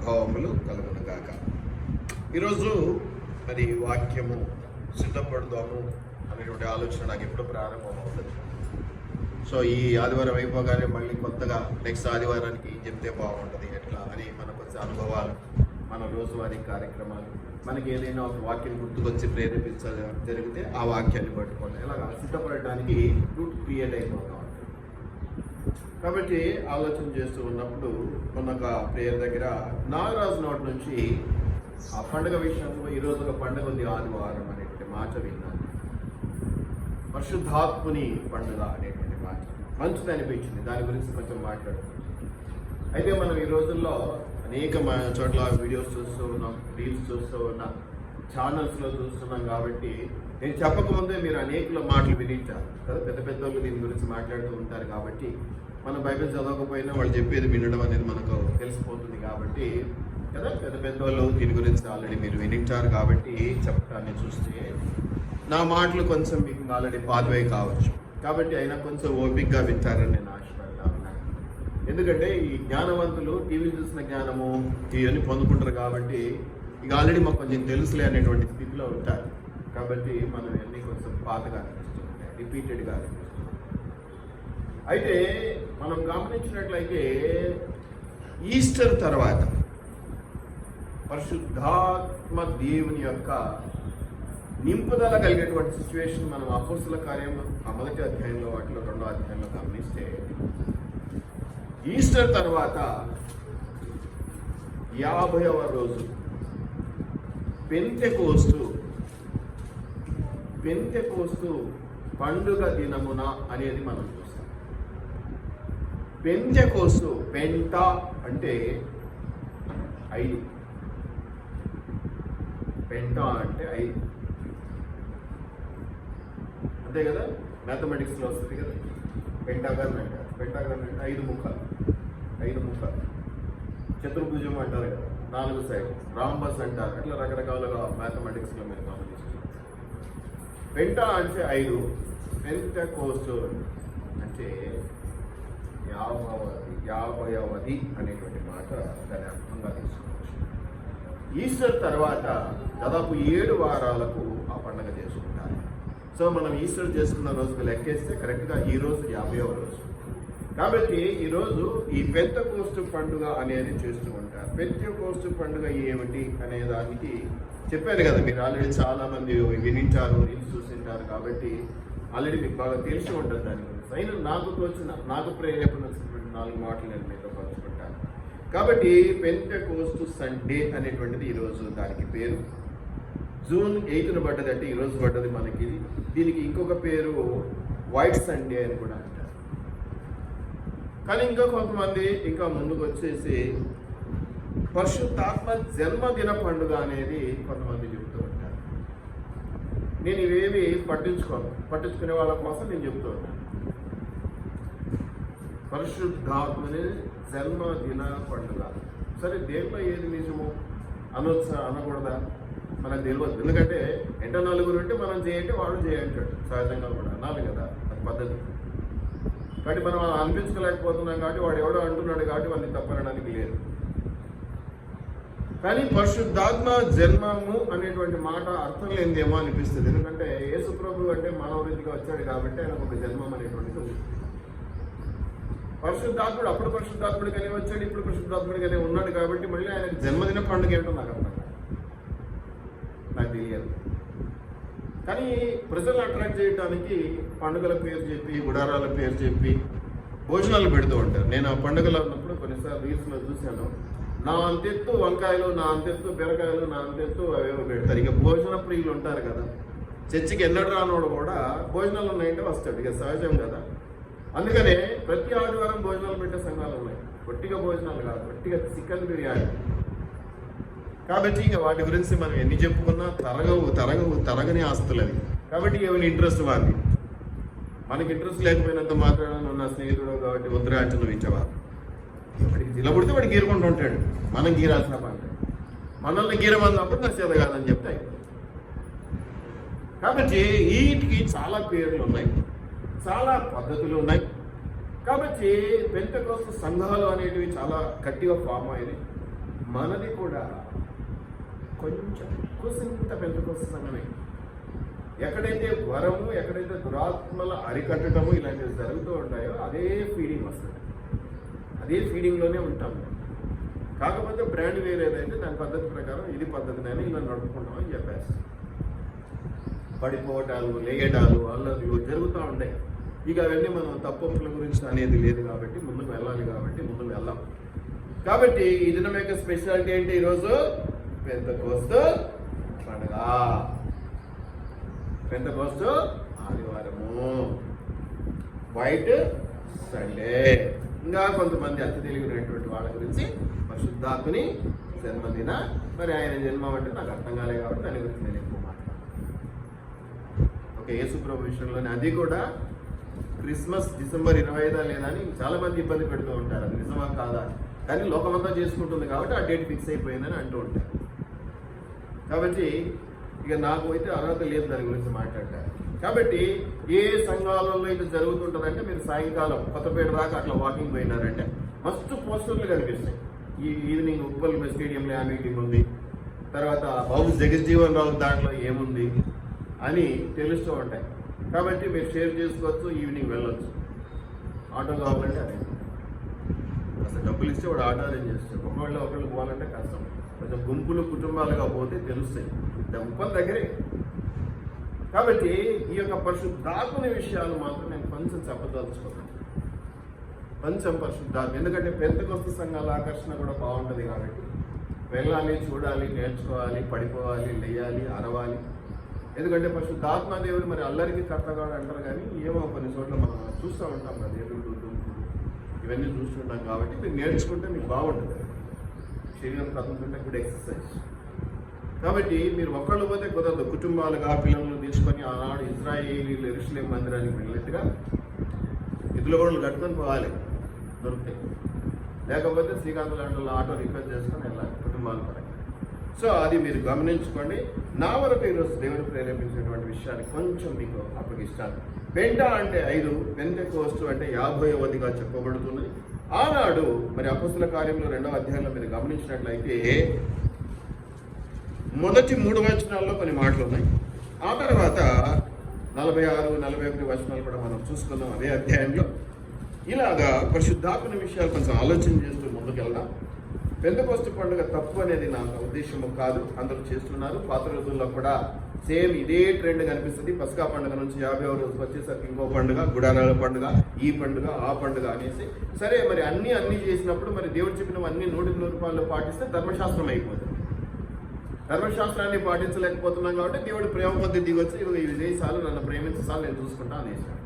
ప్రభావములు కలుగునుగాక. ఈరోజు మరి వాక్యము సిద్ధపడదాము అనేటువంటి ఆలోచన నాకు ఎప్పుడు ప్రారంభం అవుతుంది. సో ఈ ఆదివారం అయిపోగానే మళ్ళీ కొత్తగా నెక్స్ట్ ఆదివారానికి చెప్తే బాగుంటుంది ఎట్లా అని మన కొంచెం అనుభవాలు, మన రోజువారీ కార్యక్రమాలు, మనకి ఏదైనా ఒక వాక్యం గుర్తుకొచ్చి జరిగితే ఆ వాక్యాన్ని పట్టుకోండి, ఇలాగా సిద్ధపడడానికి రూట్ క్రియేట్ అయిపోతాం. కాబట్టి ఆలోచన చేస్తూ ఉన్నప్పుడు మొన్న ఒక ప్రేయర్ దగ్గర నాగరాజు నోటి నుంచి ఆ పండుగ విషయంలో ఈరోజు ఒక పండుగ ఉంది ఆదివారం అనేటువంటి మాట విన్నాను. పరిశుద్ధాత్ముని పండుగ అనేటువంటి మాట మంచిది అనిపించింది. దాని గురించి కొంచెం మాట్లాడుతున్నాం. అయితే మనం ఈ రోజుల్లో అనేక చోట్ల వీడియోస్ చూస్తూ ఉన్నాం, రీల్స్ చూస్తూ ఉన్నాం, ఛానల్స్లో చూస్తున్నాం. కాబట్టి నేను చెప్పకముందే మీరు అనేకుల మాటలు వినింటారు కదా, పెద్ద పెద్దోళ్ళు దీని గురించి మాట్లాడుతూ ఉంటారు. కాబట్టి మనం బైబిల్ చదవకపోయినా వాళ్ళు చెప్పేది వినడం అనేది మనకు తెలిసిపోతుంది. కాబట్టి కదా, పెద్ద పెద్దోళ్ళు దీని గురించి ఆల్రెడీ మీరు వినింటారు. కాబట్టి చెప్పడాన్ని చూస్తే నా మాటలు కొంచెం మీకు ఆల్రెడీ పాతవే కావచ్చు. కాబట్టి అయినా కొంచెం ఓపికగా వింటారని నేను ఆశపడతా ఉన్నాను. ఎందుకంటే ఈ జ్ఞానవంతులు టీవీ చూసిన జ్ఞానము ఇవన్నీ పొందుకుంటారు. కాబట్టి ఇక ఆల్రెడీ మాకు కొంచెం తెలుసులే అనేటువంటి స్థితిలో ఉంటారు. కాబట్టి మనం ఇవన్నీ కొంచెం పాతగా అనిపిస్తుంటాయి, రిపీటెడ్గా అనిపిస్తుంది. అయితే మనం గమనించినట్లయితే ఈస్టర్ తర్వాత పరిశుద్ధాత్మ దేవుని యొక్క నింపుదల కలిగేటువంటి సిచ్యువేషన్ మనం అపోస్తుల కార్యం మొదటి అధ్యాయంలో, వాటిలో రెండో అధ్యాయంలో గమనిస్తే ఈస్టర్ తర్వాత 50వ రోజు పెంతెకోస్తు పండుగ దినమున అనేది మనం చూస్తాం. పెంతెకోస్తు, పెంట అంటే 5, పెంట అంటే 5, అంతే కదా, మ్యాథమెటిక్స్లో వస్తుంది కదా. పెంటాగన్ అంటారు. పెంటాగన్ అంటే 5 ముఖాలు, 5 ముఖాలు. చతుర్భుజం అంటారు కదా, 4 సైడ్. రాంబస్ అంటారు. అట్లా రకరకాలుగా మ్యాథమెటిక్స్లో మీరు గమనిస్తారు. పెంట అంటే 5, పెంతెకోస్తు అంటే 50వది అనేటువంటి మాట దాని అర్థంగా తీసుకోవచ్చు. ఈస్టర్ తర్వాత దాదాపు 7 వారాలకు ఆ పండుగ చేసుకుంటారు. సో మనం ఈస్టర్ చేసుకున్న రోజుకు లెక్కేస్తే కరెక్ట్గా ఈ రోజు 50వ రోజు. కాబట్టి ఈరోజు ఈ పెంతెకోస్తు పండుగ అనేది చేస్తూ ఉంటారు. పెంతెకోస్తు పండుగ ఏమిటి అనే దానికి చెప్పాను కదా, మీరు ఆల్రెడీ చాలా మంది వినింటారు, రీల్స్ చూసింటారు. కాబట్టి ఆల్రెడీ మీకు బాగా తెలిసి ఉంటుంది దాని గురించి. అయినా నాకు ప్రేరేపణ వచ్చినటువంటి 4 మాటలు నేను మీతో పంచుకుంటాను. కాబట్టి పెంతెకోస్తు సండే అనేటువంటిది ఈరోజు దానికి పేరు. జూన్ 8న పడ్డదంటే ఈరోజు పడ్డది మనకి. దీనికి ఇంకొక పేరు వైట్ సండే అని కూడా అంటారు. కానీ ఇంకా కొంతమంది ఇంకా ముందుకు వచ్చేసి పరిశుద్ధాత్మ జన్మదిన పండుగ అనేది కొంతమంది చెబుతూ ఉంటారు. నేను ఇవేవి పట్టించుకునే వాళ్ళ కోసం నేను చెబుతూ ఉంటాను. పరిశుద్ధాత్మని జన్మదిన పండుగ. సరే, దేంట్లో ఏది నిజము అనొచ్చా అనకూడదా మనకు తెలియదు. ఎందుకంటే ఎంట నలుగురు ఉంటే మనం చేయంటే వాడు చేయంటాడు. సహజంగా కూడా అనాలి కదా, అది పద్ధతి. కాబట్టి మనం అలా అనిపించుకోలేకపోతున్నాం. కాబట్టి వాడు ఎవడో అంటున్నాడు కాబట్టి వాళ్ళని తప్పనడానికి లేదు. కానీ పరిశుద్ధాత్మ జన్మము అనేటువంటి మాట అర్థం లేనిదేమో అనిపిస్తుంది. ఎందుకంటే యేసు ప్రభు అంటే మానవ రీతిగా వచ్చాడు కాబట్టి ఆయనకు ఒక జన్మం అనేటువంటిది ఉంది. పరిశుద్ధాత్ముడు అప్పుడు పరిశుద్ధాత్ముడిగానే వచ్చాడు, ఇప్పుడు పరిశుద్ధాత్ముడిగానే ఉన్నాడు. కాబట్టి మళ్ళీ ఆయనకు జన్మదిన పండుగ ఏమిటో నాకు తెలియదు. కానీ ప్రజలను అట్రాక్ట్ చేయడానికి పండుగల పేరు చెప్పి, గుడారాల పేరు చెప్పి భోజనాలు పెడుతూ ఉంటారు. నేను ఆ పండుగలో ఉన్నప్పుడు కొన్నిసార్లు రీల్స్లో చూశాను. నా అంతెత్తు వంకాయలు, నా అంతెత్తు బీరకాయలు, నా అంతెత్తు అవేవో పెడతారు. ఇక భోజన ప్రియులు ఉంటారు కదా, చర్చికి ఎన్నడు రానోడు కూడా భోజనాలు ఉన్నాయంటే వస్తాడు. ఇక సహజం కదా. అందుకనే ప్రతి ఆదివారం భోజనాలు పెట్టే సంఘాలు ఉన్నాయి. ఒట్టిగా భోజనాలు కాదు, ఒట్టిగా చికెన్ బిర్యానీ. కాబట్టి ఇక వాటి గురించి మనం ఎన్ని చెప్పుకున్నా తరగని ఆస్తులు అవి. కాబట్టి ఏమైనా ఇంట్రెస్ట్ వాడిని, మనకి ఇంట్రెస్ట్ లేకపోయినంత మాత్రాన నా స్నేహితుడు కాబట్టి వద్దురా అంటే నువ్వు ఇచ్చేవారు. వాడికి నిలబడితే వాడు గీరుకుంటూ ఉంటాడు, మనం గీరాల్సిన పంట. మనల్ని గీరమన్నప్పుడు నా చేత కాదని చెప్తాయి. కాబట్టి వీటికి చాలా పేర్లు ఉన్నాయి, చాలా పద్ధతులు ఉన్నాయి. కాబట్టి పెంతెకోస్తు సంఘాలు అనేటివి చాలా గట్టిగా ఫామ్ అయ్యాయి. మనది కూడా కొంచెం కుసింత పెంతకొస్త సంఘమే. ఎక్కడైతే వరము, ఎక్కడైతే దురాత్మల అరికట్టడము ఇలాంటివి జరుగుతూ ఉంటాయో అదే ఫీడింగ్ వస్తుంది. అదే ఫీడింగ్లోనే ఉంటాము. కాకపోతే బ్రాండ్ వేరేదైతే దాని పద్ధతి ప్రకారం ఇది పద్ధతిని ఇలా నడుపుకుంటామని చెప్పేసి పడిపోవటాలు, లేయడాలు, అల్లర్లు జరుగుతూ ఉంటాయి. ఇక అవన్నీ మనం తప్పుల గురించి అనేది లేదు కాబట్టి ముందుకు వెళ్ళాలి, కాబట్టి ముందుకు వెళ్దాం. కాబట్టి ఈ దినం యొక్క స్పెషాలిటీ ఏంటి? ఈరోజు పెంతెకోస్తు పండుగ, పెంతెకోస్తు ఆదివారము, వైట్ సండే. ఇంకా కొంతమంది అతి తెలివినటువంటి వాళ్ళ గురించి పరిశుద్ధాత్మని జన్మదిన, మరి ఆయన జన్మ అంటే నాకు అర్థం కాలేదు కాబట్టి దాని గురించి నేను ఎక్కువ మాట్లాడతాను. ఓకే, యేసుప్రభు విషయంలోనే అది కూడా క్రిస్మస్ డిసెంబర్ 25 లేదా అని చాలా మంది ఇబ్బంది పెడుతూ ఉంటారు. అది నిజమా కాదా? కానీ లోకమంతా చేసుకుంటుంది కాబట్టి ఆ డేట్ ఫిక్స్ అయిపోయిందని అంటూ ఉంటారు. కాబట్టి ఇక నాకు అయితే అర్హత లేదు దాని గురించి మాట్లాడతారు. కాబట్టి ఏ సంఘాలలో అయితే జరుగుతుంటుందంటే మీరు సాయంకాలం కొత్తపేట దాకా అట్లా వాకింగ్ పోయినారంటే మస్తు పోస్టర్లు కనిపిస్తాయి. ఈ ఈవినింగ్ ఉప్పల్ స్టేడియంలో ఆ మీటింగ్ ఉంది, తర్వాత బాబు జగజ్జీవన్ రావు దాంట్లో ఏముంది అని తెలుస్తూ ఉంటాయి. కాబట్టి మీరు షేర్ చేసుకోవచ్చు, ఈవినింగ్ వెళ్ళొచ్చు. ఆటో కావాలంటే అదే అసలు డబ్బులు ఇస్తే వాడు ఆటో అరేంజ్ చేస్తాడు. ఒకళ్ళు పోవాలంటే కష్టం. కొంచెం గుంపులు కుటుంబాలుగా పోతే తెలుస్తాయి. ఉప్పల్ దగ్గరే. కాబట్టి ఈ యొక్క పరిశుద్ధాత్మని విషయాలు మాత్రం నేను కొంచెం చెప్పదలుచుకున్నాను. కొంచెం పరిశుద్ధాత్మ, ఎందుకంటే పెంతెకోస్తు సంఘాల ఆకర్షణ కూడా బాగుంటుంది కాబట్టి వెళ్ళాలి, చూడాలి, నేర్చుకోవాలి, పడిపోవాలి, లేయాలి, అరవాలి. ఎందుకంటే పరిశుద్ధాత్మ దేవుడు మరి అల్లరికి కర్తగాడు అంటారు, కానీ ఏమో కొన్ని చోట్ల మనం చూస్తూ ఉంటాం కదా, ఎదురు ఇవన్నీ చూస్తుంటాం. కాబట్టి మీరు నేర్చుకుంటే మీకు బాగుంటుంది. శరీరం కదులుతుంటే గుడ్ ఎక్సర్సైజ్. కాబట్టి మీరు ఒక్కళ్ళు పోతే కుదరదు. కుటుంబాలుగా పిల్లలను తీసుకొని ఆనాడు ఇజ్రాయేలీలు యెరూషలేము మందిరానికి వెళ్ళినట్టుగా ఇద్దుల గోడలు కట్టుకొని పోవాలి దొరుకుతాయి. లేకపోతే శ్రీకాంత్ లాంటి ఆటో రిక్వెస్ట్ చేసుకొని వెళ్ళాలి కుటుంబాల పరంగా. సో అది మీరు గమనించుకోండి. నా వరకు ఈరోజు దేవుడు ప్రేరేపించినటువంటి విషయాన్ని కొంచెం మీకు అప్పగిస్తాను. పెంట అంటే 5, పెంతెకోస్తు అంటే 50వదిగా చెప్పబడుతున్నది. ఆనాడు మరి అపొస్తలుల కార్యంలో 2వ అధ్యాయంలో మీరు గమనించినట్లయితే మొదటి 3 వచనాల్లో కొన్ని మాటలు ఉన్నాయి. ఆ తర్వాత 46, 41 వచనాలు కూడా మనం చూసుకుందాం అదే అధ్యాయంలో. ఇలాగా పరిశుద్ధాత్మని విషయాలు కొంచెం ఆలోచన చేస్తూ ముందుకు వెళ్దాం. పెంతెకోస్తు పండుగ తప్పు అనేది నా ఉద్దేశము కాదు, అందరూ చేస్తున్నారు. పాత రోజుల్లో కూడా సేమ్ ఇదే ట్రెండ్ కనిపిస్తుంది. పస్కా పండుగ నుంచి 50వ రోజుకి వచ్చేసరికి ఇంకో పండుగ, గుడారాల పండుగ, ఈ పండుగ, ఆ పండుగ అనేసి. సరే, మరి అన్ని చేసినప్పుడు మరి దేవుడు చెప్పినవి అన్ని 100% పాటిస్తే ధర్మశాస్త్రం అయిపోతుంది. ధర్మశాస్త్రాన్ని పాటించలేకపోతున్నాం కాబట్టి దేవుడు ప్రేమ కొద్ది దిగొచ్చి ఈ విదేశాలు నన్ను ప్రేమించాలి, నేను చూసుకుంటా అనేసాడు.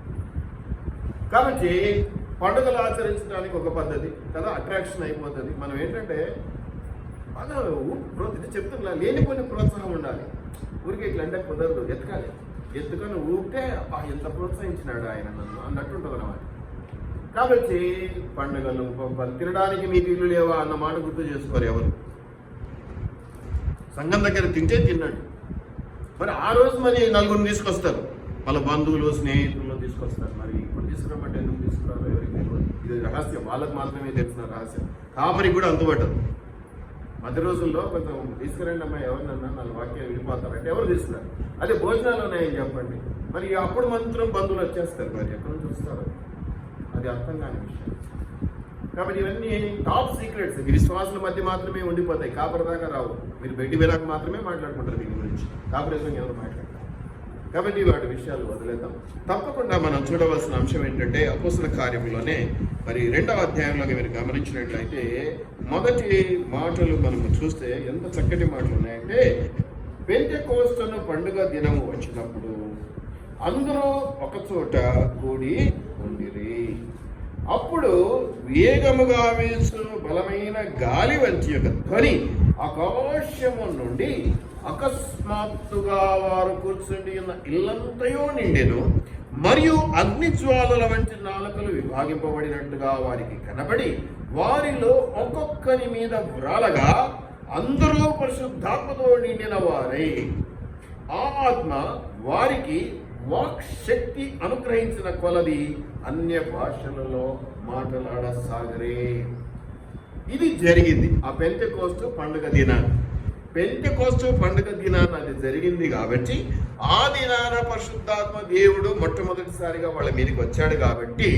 కాబట్టి పండుగలు ఆచరించడానికి ఒక పద్ధతి కదా, అట్రాక్షన్ అయిపోతుంది. మనం ఏంటంటే బాగా ఇది చెప్తున్నా, లేనిపోయిన ప్రోత్సాహం ఉండాలి. ఊరికి ఇట్లా అంటే కుదరదు, ఎత్తుకాలి. ఎత్తుకొని ఊపితే ఎంత ప్రోత్సహించినాడు ఆయన నన్ను అన్నట్టుంటుంది అన్నమాట. కాబట్టి పండుగలు తినడానికి మీకు ఇల్లు లేవా అన్న మాట గుర్తు చేసుకోరు ఎవరు. సంఘం దగ్గర తింటే తిన్నాడు. మరి ఆ రోజు మరి నలుగురిని తీసుకొస్తారు, వాళ్ళ బంధువులు, స్నేహితులను తీసుకొస్తారు. మరి ఇప్పుడు తీసుకురామంటే ఎందుకు తీసుకురారు ఎవరికి తెలియదు. ఇది రహస్యం, వాళ్ళకు మాత్రమే తెలిసిన రహస్యం. కాపరికి కూడా అందుబట్టదు. మధ్య రోజుల్లో కొంచెం తీసుకురండి అమ్మాయి, ఎవరినన్నా 4 వాక్యాలు వెళ్ళిపోతారంటే ఎవరు తీసుకున్నారు. అదే భోజనాలు ఉన్నాయని చెప్పండి, మరి అప్పుడు మాత్రం బంధువులు వచ్చేస్తారు. మరి ఎక్కడ నుంచి వస్తారు, అది అర్థం కాని విషయం. కాబట్టి ఇవన్నీ టాప్ సీక్రెట్స్. మీ విశ్వాసుల మధ్య మాత్రమే ఉండిపోతాయి, కాపరి దాకా రావు. మీరు బయటి వెళ్ళాక మాత్రమే మాట్లాడుకుంటారు దీని గురించి. కాపరేషన్ ఎవరు మాట్లాడతారు. కాబట్టి వాటి విషయాలు వదిలేద్దాం. తప్పకుండా మనం చూడవలసిన అంశం ఏంటంటే అపొస్తలుల కార్యంలోనే మరి 2వ అధ్యాయంలోకి మీరు గమనించినట్లయితే మొదటి మాటలు మనము చూస్తే ఎంత చక్కటి మాటలు ఉన్నాయంటే, పెంతెకోస్తు పండుగ దినము వచ్చినప్పుడు అందరూ ఒకచోట కూడి ఉండిరి. అప్పుడు వేగముగా వీచు బలమైన గాలి వంటి యొక్క ధ్వని ఆకాశము నుండి అకస్మాత్తుగా వారు కూర్చుండి ఉన్న ఇల్లంతయో నిండెను. మరియు అగ్నిజ్వాలల వంటి నాలుకలు విభాగింపబడినట్టుగా వారికి కనబడి వారిలో ఒక్కొక్కరి మీద వ్రాలగా అందరూ పరిశుద్ధాత్మతో నిండిన వారై ఆ ఆత్మ వారికి వాక్ శక్తి అనుగ్రహించిన కొలది అన్య భాషలలో మాట్లాడసాగరే. ఇది జరిగింది ఆ పెంతెకోస్తు పండుగ దినాన్ని. పెంతెకోస్తు పండుగ దినాన్ని అది జరిగింది కాబట్టి ఆ దినాన పరిశుద్ధాత్మ దేవుడు మొట్టమొదటిసారిగా వాళ్ళ మీదకి వచ్చాడు కాబట్టి,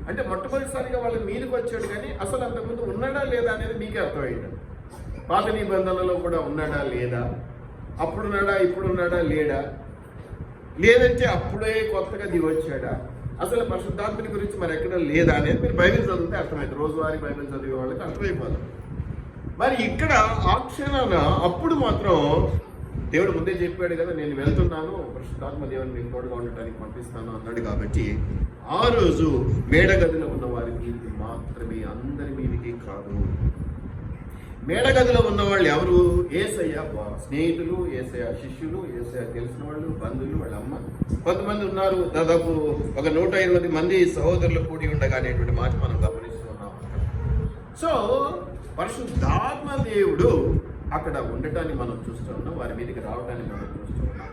అంటే మొట్టమొదటిసారిగా వాళ్ళ మీదకి వచ్చాడు కానీ అసలు అంతకుముందు ఉన్నాడా లేదా అనేది మీకే అర్థమైంది. పాత నిబంధనలో కూడా ఉన్నాడా లేదా, అప్పుడున్నాడా ఇప్పుడున్నాడా లేడా, లేదంటే అప్పుడే కొత్తగా దిగి వచ్చాడా, అసలు పరిశుద్ధాత్మని గురించి మరి ఎక్కడ లేదా అనేది మీరు బైబిల్ చదివితే అర్థమవుతుంది. రోజువారీ బైబిల్ చదివే వాళ్ళకి అర్థమైపోతుంది. మరి ఇక్కడ ఆ క్షణాన అప్పుడు మాత్రం దేవుడు ముందే చెప్పాడు కదా, నేను వెళ్తున్నాను, పరిశుద్ధాత్మ దేవుని మీకు తోడుగా ఉండటానికి పంపిస్తాను అన్నాడు. కాబట్టి ఆ రోజు మేడగదిలో ఉన్న వారి మీదకి మాత్రమే, అందరి మీదకి కాదు. మేడగదిలో ఉన్న వాళ్ళు ఎవరు? యేసయ్య స్నేహితులు, యేసయ్య శిష్యులు, యేసయ్య తెలిసిన వాళ్ళు, బంధువులు, వాళ్ళ అమ్మ. కొంతమంది ఉన్నారు, దాదాపు ఒక 120 మంది సహోదరులు కూడి ఉండగా అనేటువంటి మాట మనం గమనిస్తున్నాం. సో పరిశుద్ధాత్మ దేవుడు అక్కడ ఉండటాన్ని మనం చూస్తూ ఉన్నాం, వారి మీదకి రావటాన్ని మనం చూస్తూ ఉన్నాం.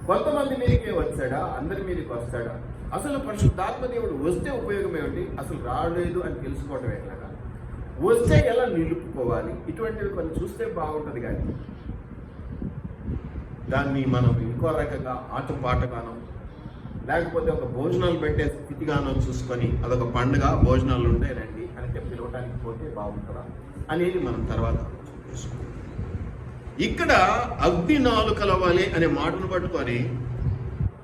కొంతమంది మీదకే వచ్చాడా, అందరి మీదకి వస్తాడా? అసలు పరిశుద్ధాత్మ దేవుడు వస్తే ఉపయోగం ఏమిటి, అసలు రాలేదు అని తెలుసుకోవటం ఎట్లాగా, వస్తే ఎలా నిలుపుకోవాలి, ఇటువంటివి కొన్ని చూస్తే బాగుంటుంది. కానీ దాన్ని మనం ఇంకో రకంగా ఆటపాటగానో లేకపోతే ఒక భోజనాలు పెట్టే స్థితిగానో చూసుకొని అదొక పండుగ, భోజనాలు ఉంటే రండి అని చెప్పి పిలవటానికి పోతే బాగుంటుందా అనేది మనం తర్వాత చూసుకుంటాం. ఇక్కడ అగ్ని నాలుకల వలె అనే మాటను పట్టుకొని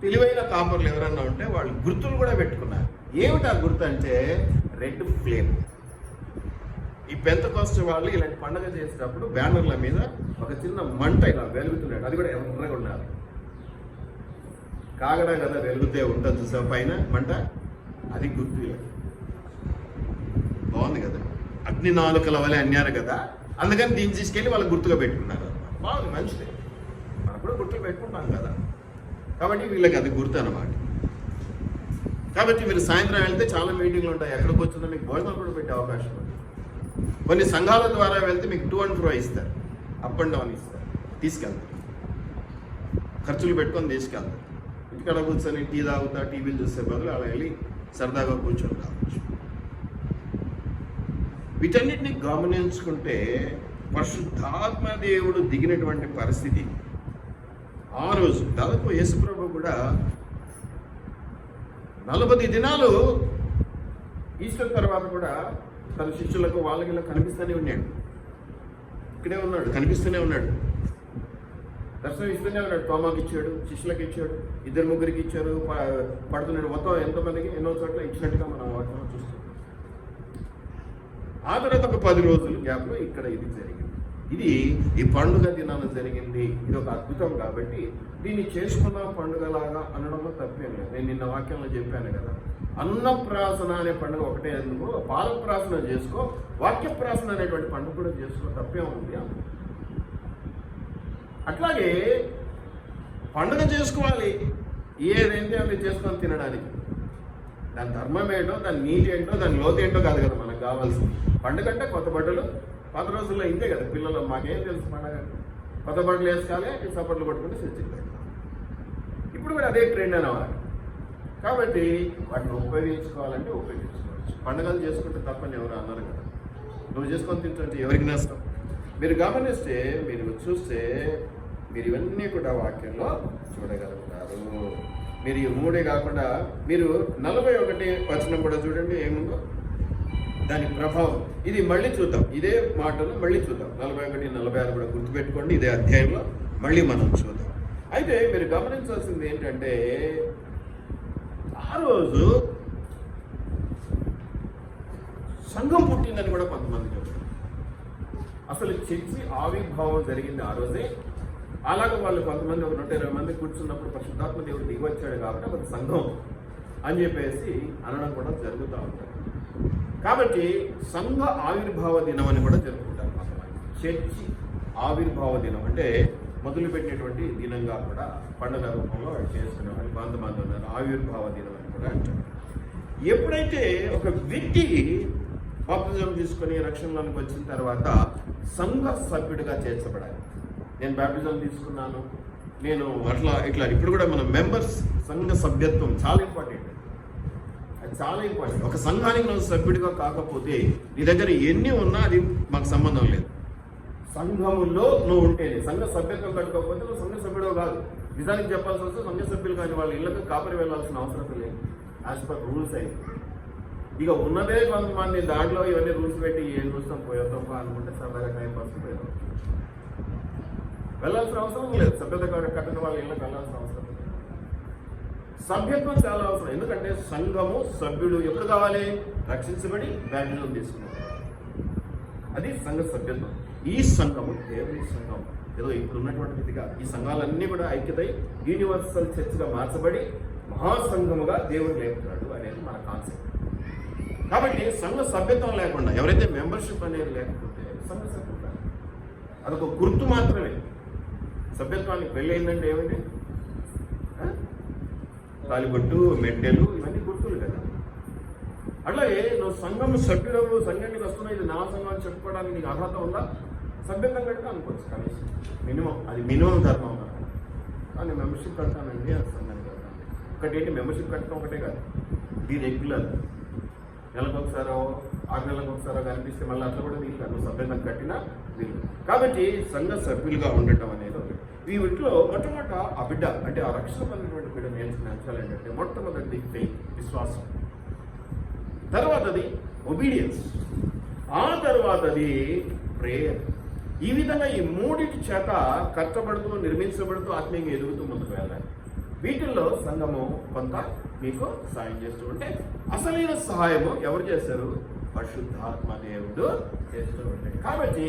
తెలివైన కాపర్లు ఎవరన్నా ఉంటే వాళ్ళు గుర్తులు కూడా పెట్టుకున్నారు. ఏమిటి ఆ గుర్తు అంటే రెడ్ ఫ్లేమ్. ఈ పెంతెకోస్తు వాళ్ళు ఇలాంటి పండుగ చేసేటప్పుడు బ్యానర్ల మీద ఒక చిన్న మంట ఇలా వెలుగుతున్నాడు, అది కూడా ఎర్రగా ఉండాలి. కాగడా కదా వెలుగుతే ఉంటుంది చూసా పైన మంట, అది గుర్తు. బాగుంది కదా, అగ్ని నాలుకల వలె అన్నారు కదా, అందుకని దీన్ని తీసుకెళ్ళి వాళ్ళు గుర్తుగా పెట్టుకున్నారు. బాగుంది, మంచిదే, మనం కూడా గుర్తులు పెట్టుకుంటాం కదా. కాబట్టి వీళ్ళకి అది గుర్తు అన్నమాట. కాబట్టి మీరు సాయంత్రం వెళ్తే చాలా మీటింగ్లు ఉంటాయి, ఎక్కడికి వచ్చిందో మీకు భోజనాలు కూడా పెట్టే అవకాశం ఉంది. కొన్ని సంఘాల ద్వారా వెళ్తే మీకు 2 and 4 ఇస్తారు, అప్ అండ్ డౌన్ ఇస్తారు, తీసుకెళ్తారు, ఖర్చులు పెట్టుకొని తీసుకెళ్తారు. ఇంటికాడ కూర్చొని టీ తాగుతా టీవీలు చూసే బదులు అలా వెళ్ళి సరదాగా కూర్చొని కావచ్చు. వీటన్నిటిని గమనించుకుంటే పరిశుద్ధాత్మ దేవుడు దిగినటువంటి పరిస్థితి ఆ రోజు. దాదాపు యేసుప్రభు కూడా 40 దినాలు ఈస్టర్ తర్వాత కూడా తన శిష్యులకు వాళ్ళకి ఇలా కనిపిస్తూనే ఉన్నాడు. ఇక్కడే ఉన్నాడు, కనిపిస్తూనే ఉన్నాడు, దర్శనం ఇస్తూనే ఉన్నాడు. తోమాకి ఇచ్చాడు, శిష్యులకు ఇచ్చాడు, 2-3 ఇచ్చారు, పడుతున్నాడు. మొత్తం ఎంతమందికి ఎన్నో చోట్ల ఇచ్చినట్టుగా మనం వాటిలో చూస్తాం. ఆ తర్వాత ఒక 10 రోజుల గ్యాప్లో ఇక్కడ ఇది జరిగింది. ఇది ఈ పండుగ దినాన జరిగింది. ఇది ఒక అద్భుతం. కాబట్టి దీన్ని చేసుకున్న పండుగలాగా అనడంలో తప్పేం లేదు. నేను నిన్న వాక్యంలో చెప్పాను కదా, అన్నప్రాసన అనే పండుగ ఒకటే ఎందుకు, పాలప్రాసన చేసుకో, వాక్యప్రాసన అనేటువంటి పండుగ కూడా చేసుకో, తప్పే ఉంది. అట్లాగే పండుగ చేసుకోవాలి, ఏదైతే అది చేసుకొని తినడానికి. దాని ధర్మం ఏంటో, దాని నీతి ఏంటో, దాని లోతు ఏంటో కాదు కదా మనకు కావాల్సింది. పండుగ అంటే కొత్త బట్టలు. పాత రోజుల్లో ఇంతే కదా, పిల్లలు మాకేం తెలుసు పండుగ, కొత్త బట్టలు వేసుకోవాలి, సపట్లు కొట్టుకుంటే చర్చికి పెట్టాలి. ఇప్పుడు కూడా అదే ట్రెండ్ అన్నమాట. కాబట్టి వాటిని ఉపయోగించుకోవాలంటే ఉపయోగించుకోవచ్చు. పండుగలు చేసుకుంటే తప్పని ఎవరు అన్నారు కదా, నువ్వు చేసుకొని తింటుంటే ఎవరికి నష్టం. మీరు గమనిస్తే, మీరు చూస్తే మీరు ఇవన్నీ కూడా వాక్యంలో చూడగలుగుతారు. మీరు ఈ 3 కాకుండా మీరు 41 వచనం కూడా చూడండి ఏముందో, దాని ప్రభావం. ఇది మళ్ళీ చూద్దాం, ఇదే మాటలు మళ్ళీ చూద్దాం. 41, 46 కూడా గుర్తుపెట్టుకోండి, ఇదే అధ్యాయంలో మళ్ళీ మనం చూద్దాం. అయితే మీరు గమనించాల్సింది ఏంటంటే, ఆ రోజు సంఘం పుట్టిందని కూడా కొంతమంది చెప్తారు. అసలు చర్చి ఆవిర్భావం జరిగింది ఆ రోజే. అలాగే వాళ్ళు కొంతమంది ఒక 120 మంది కూర్చున్నప్పుడు పరిశుద్ధాత్మ దేవుడు దిగి వచ్చాడు కాబట్టి ఒక సంఘం అని చెప్పేసి అనడం కూడా జరుగుతూ ఉంటుంది. కాబట్టి సంఘ ఆవిర్భావ దినం అని కూడా జరుపుకుంటారు కొంతమంది. చర్చి ఆవిర్భావ దినం అంటే మొదలుపెట్టినటువంటి దినంగా కూడా పండుగ రూపంలో చేసుకునే వాళ్ళు కొంతమంది ఉన్నారు. ఆవిర్భావ దినం అని కూడా అంటారు. ఎప్పుడైతే ఒక వ్యక్తి బాప్తిజం తీసుకొని రక్షణలోనికి వచ్చిన తర్వాత సంఘ సభ్యుడిగా చేర్చబడాలి. నేను బాప్తిజం తీసుకున్నాను, నేను అట్లా ఇట్లా. ఇప్పుడు కూడా మన మెంబర్స్ సంఘ సభ్యత్వం చాలా ఇంపార్టెంట్. అది చాలా ఇంపార్టెంట్. ఒక సంఘానికి నువ్వు సభ్యుడిగా కాకపోతే నీ దగ్గర ఎన్ని ఉన్నా అది మాకు సంబంధం లేదు. సంఘములో నువ్వు ఉంటేనే, సంఘ సభ్యత్వం కట్టుకోకపోతే నువ్వు సంఘ సభ్యుడు కాదు. నిజానికి చెప్పాల్సి వస్తే సంఘ సభ్యులు కానీ వాళ్ళ ఇళ్ళకి కాపరి వెళ్ళాల్సిన అవసరం లేదు, యాజ్ పర్ రూల్స్ అయితే. ఇక ఉన్నదే కొంతమంది దాంట్లో ఇవన్నీ రూల్స్ పెట్టి ఏం చూస్తాం పోయేస్తాం అనుకుంటే సరదాగా టైం పాస్ పోయేదాం. వెళ్ళాల్సిన అవసరం లేదు, సభ్యత కట్టిన వాళ్ళ ఇళ్ళకి వెళ్ళాల్సిన అవసరం లేదు. సభ్యత్వం చాలా అవసరం. ఎందుకంటే సంఘము సభ్యుడు ఎప్పుడు కావాలి? రక్షించబడి బ్యాప్టిజం తీసుకున్నారు. అది సంఘ సభ్యత్వం. ఈ సంఘము దేవుని సంఘం. ఏదో ఇప్పుడు ఉన్నటువంటి విధిగా ఈ సంఘాలన్నీ కూడా ఐక్యతై యూనివర్సల్ చర్చ్గా మార్చబడి మహాసంఘముగా దేవుడు లేపుతాడు అనేది మన కాన్సెప్ట్. కాబట్టి సంఘ సభ్యత్వం లేకుండా, ఎవరైతే మెంబర్షిప్ అనేది లేకపోతే సంఘ సభ్యత అదొక గుర్తు మాత్రమే. సభ్యత్వానికి పెళ్ళయిందంటే ఏమిటి? తాలిబొట్టు, మెట్టెలు, ఇవన్నీ గుర్తులు కదా. అట్లాగే నువ్వు సంఘం సభ్యుడు, సంఘానికి వస్తున్నా ఇది నా సంఘం అని చెప్పుకోవడానికి నీకు అర్హత ఉందా? సభ్యత్వం కడితే అనుకోవచ్చు కనీసం మినిమం, అది మినిమం ధర్మం అన్నమాట. కానీ మెంబర్షిప్ కడతానండి అది సంఘానికి కడతాను. ఒకటేంటి మెంబర్షిప్ కట్టడం ఒకటే కాదు, ఇది రెగ్యులర్. నెలకు ఒకసారో 6 నెలలకు ఒకసారో కనిపిస్తే మళ్ళీ అట్లా కూడా వీలు కాదు, సభ్యత్వం కట్టినా వీలు. కాబట్టి సంఘ సభ్యులుగా ఉండటం అనేది ఒకటి. ఈ వీటిలో మొట్టమొదట ఆ బిడ్డ అంటే ఆ రక్షణ పొందినటువంటి బిడ్డ నేర్చుకునే అంశాలు ఏంటంటే మొట్టమొదటి ఫెయిత్, విశ్వాసం. తర్వాతది ఒబీడియన్స్, ఆ తర్వాతది ప్రేయర్. ఈ విధంగా ఈ మూడింటి చేత కష్టపడుతూ నిర్మించబడుతూ ఆత్మీయంగా ఎదుగుతూ ముందుకు వెళ్ళాలి. వీటిల్లో సంఘము కొంత మీకు సహాయం చేస్తూ ఉంటే, అసలైన సహాయము ఎవరు చేస్తారు? పరిశుద్ధాత్మ దేవుడు చేస్తూ ఉంటాడు. కాబట్టి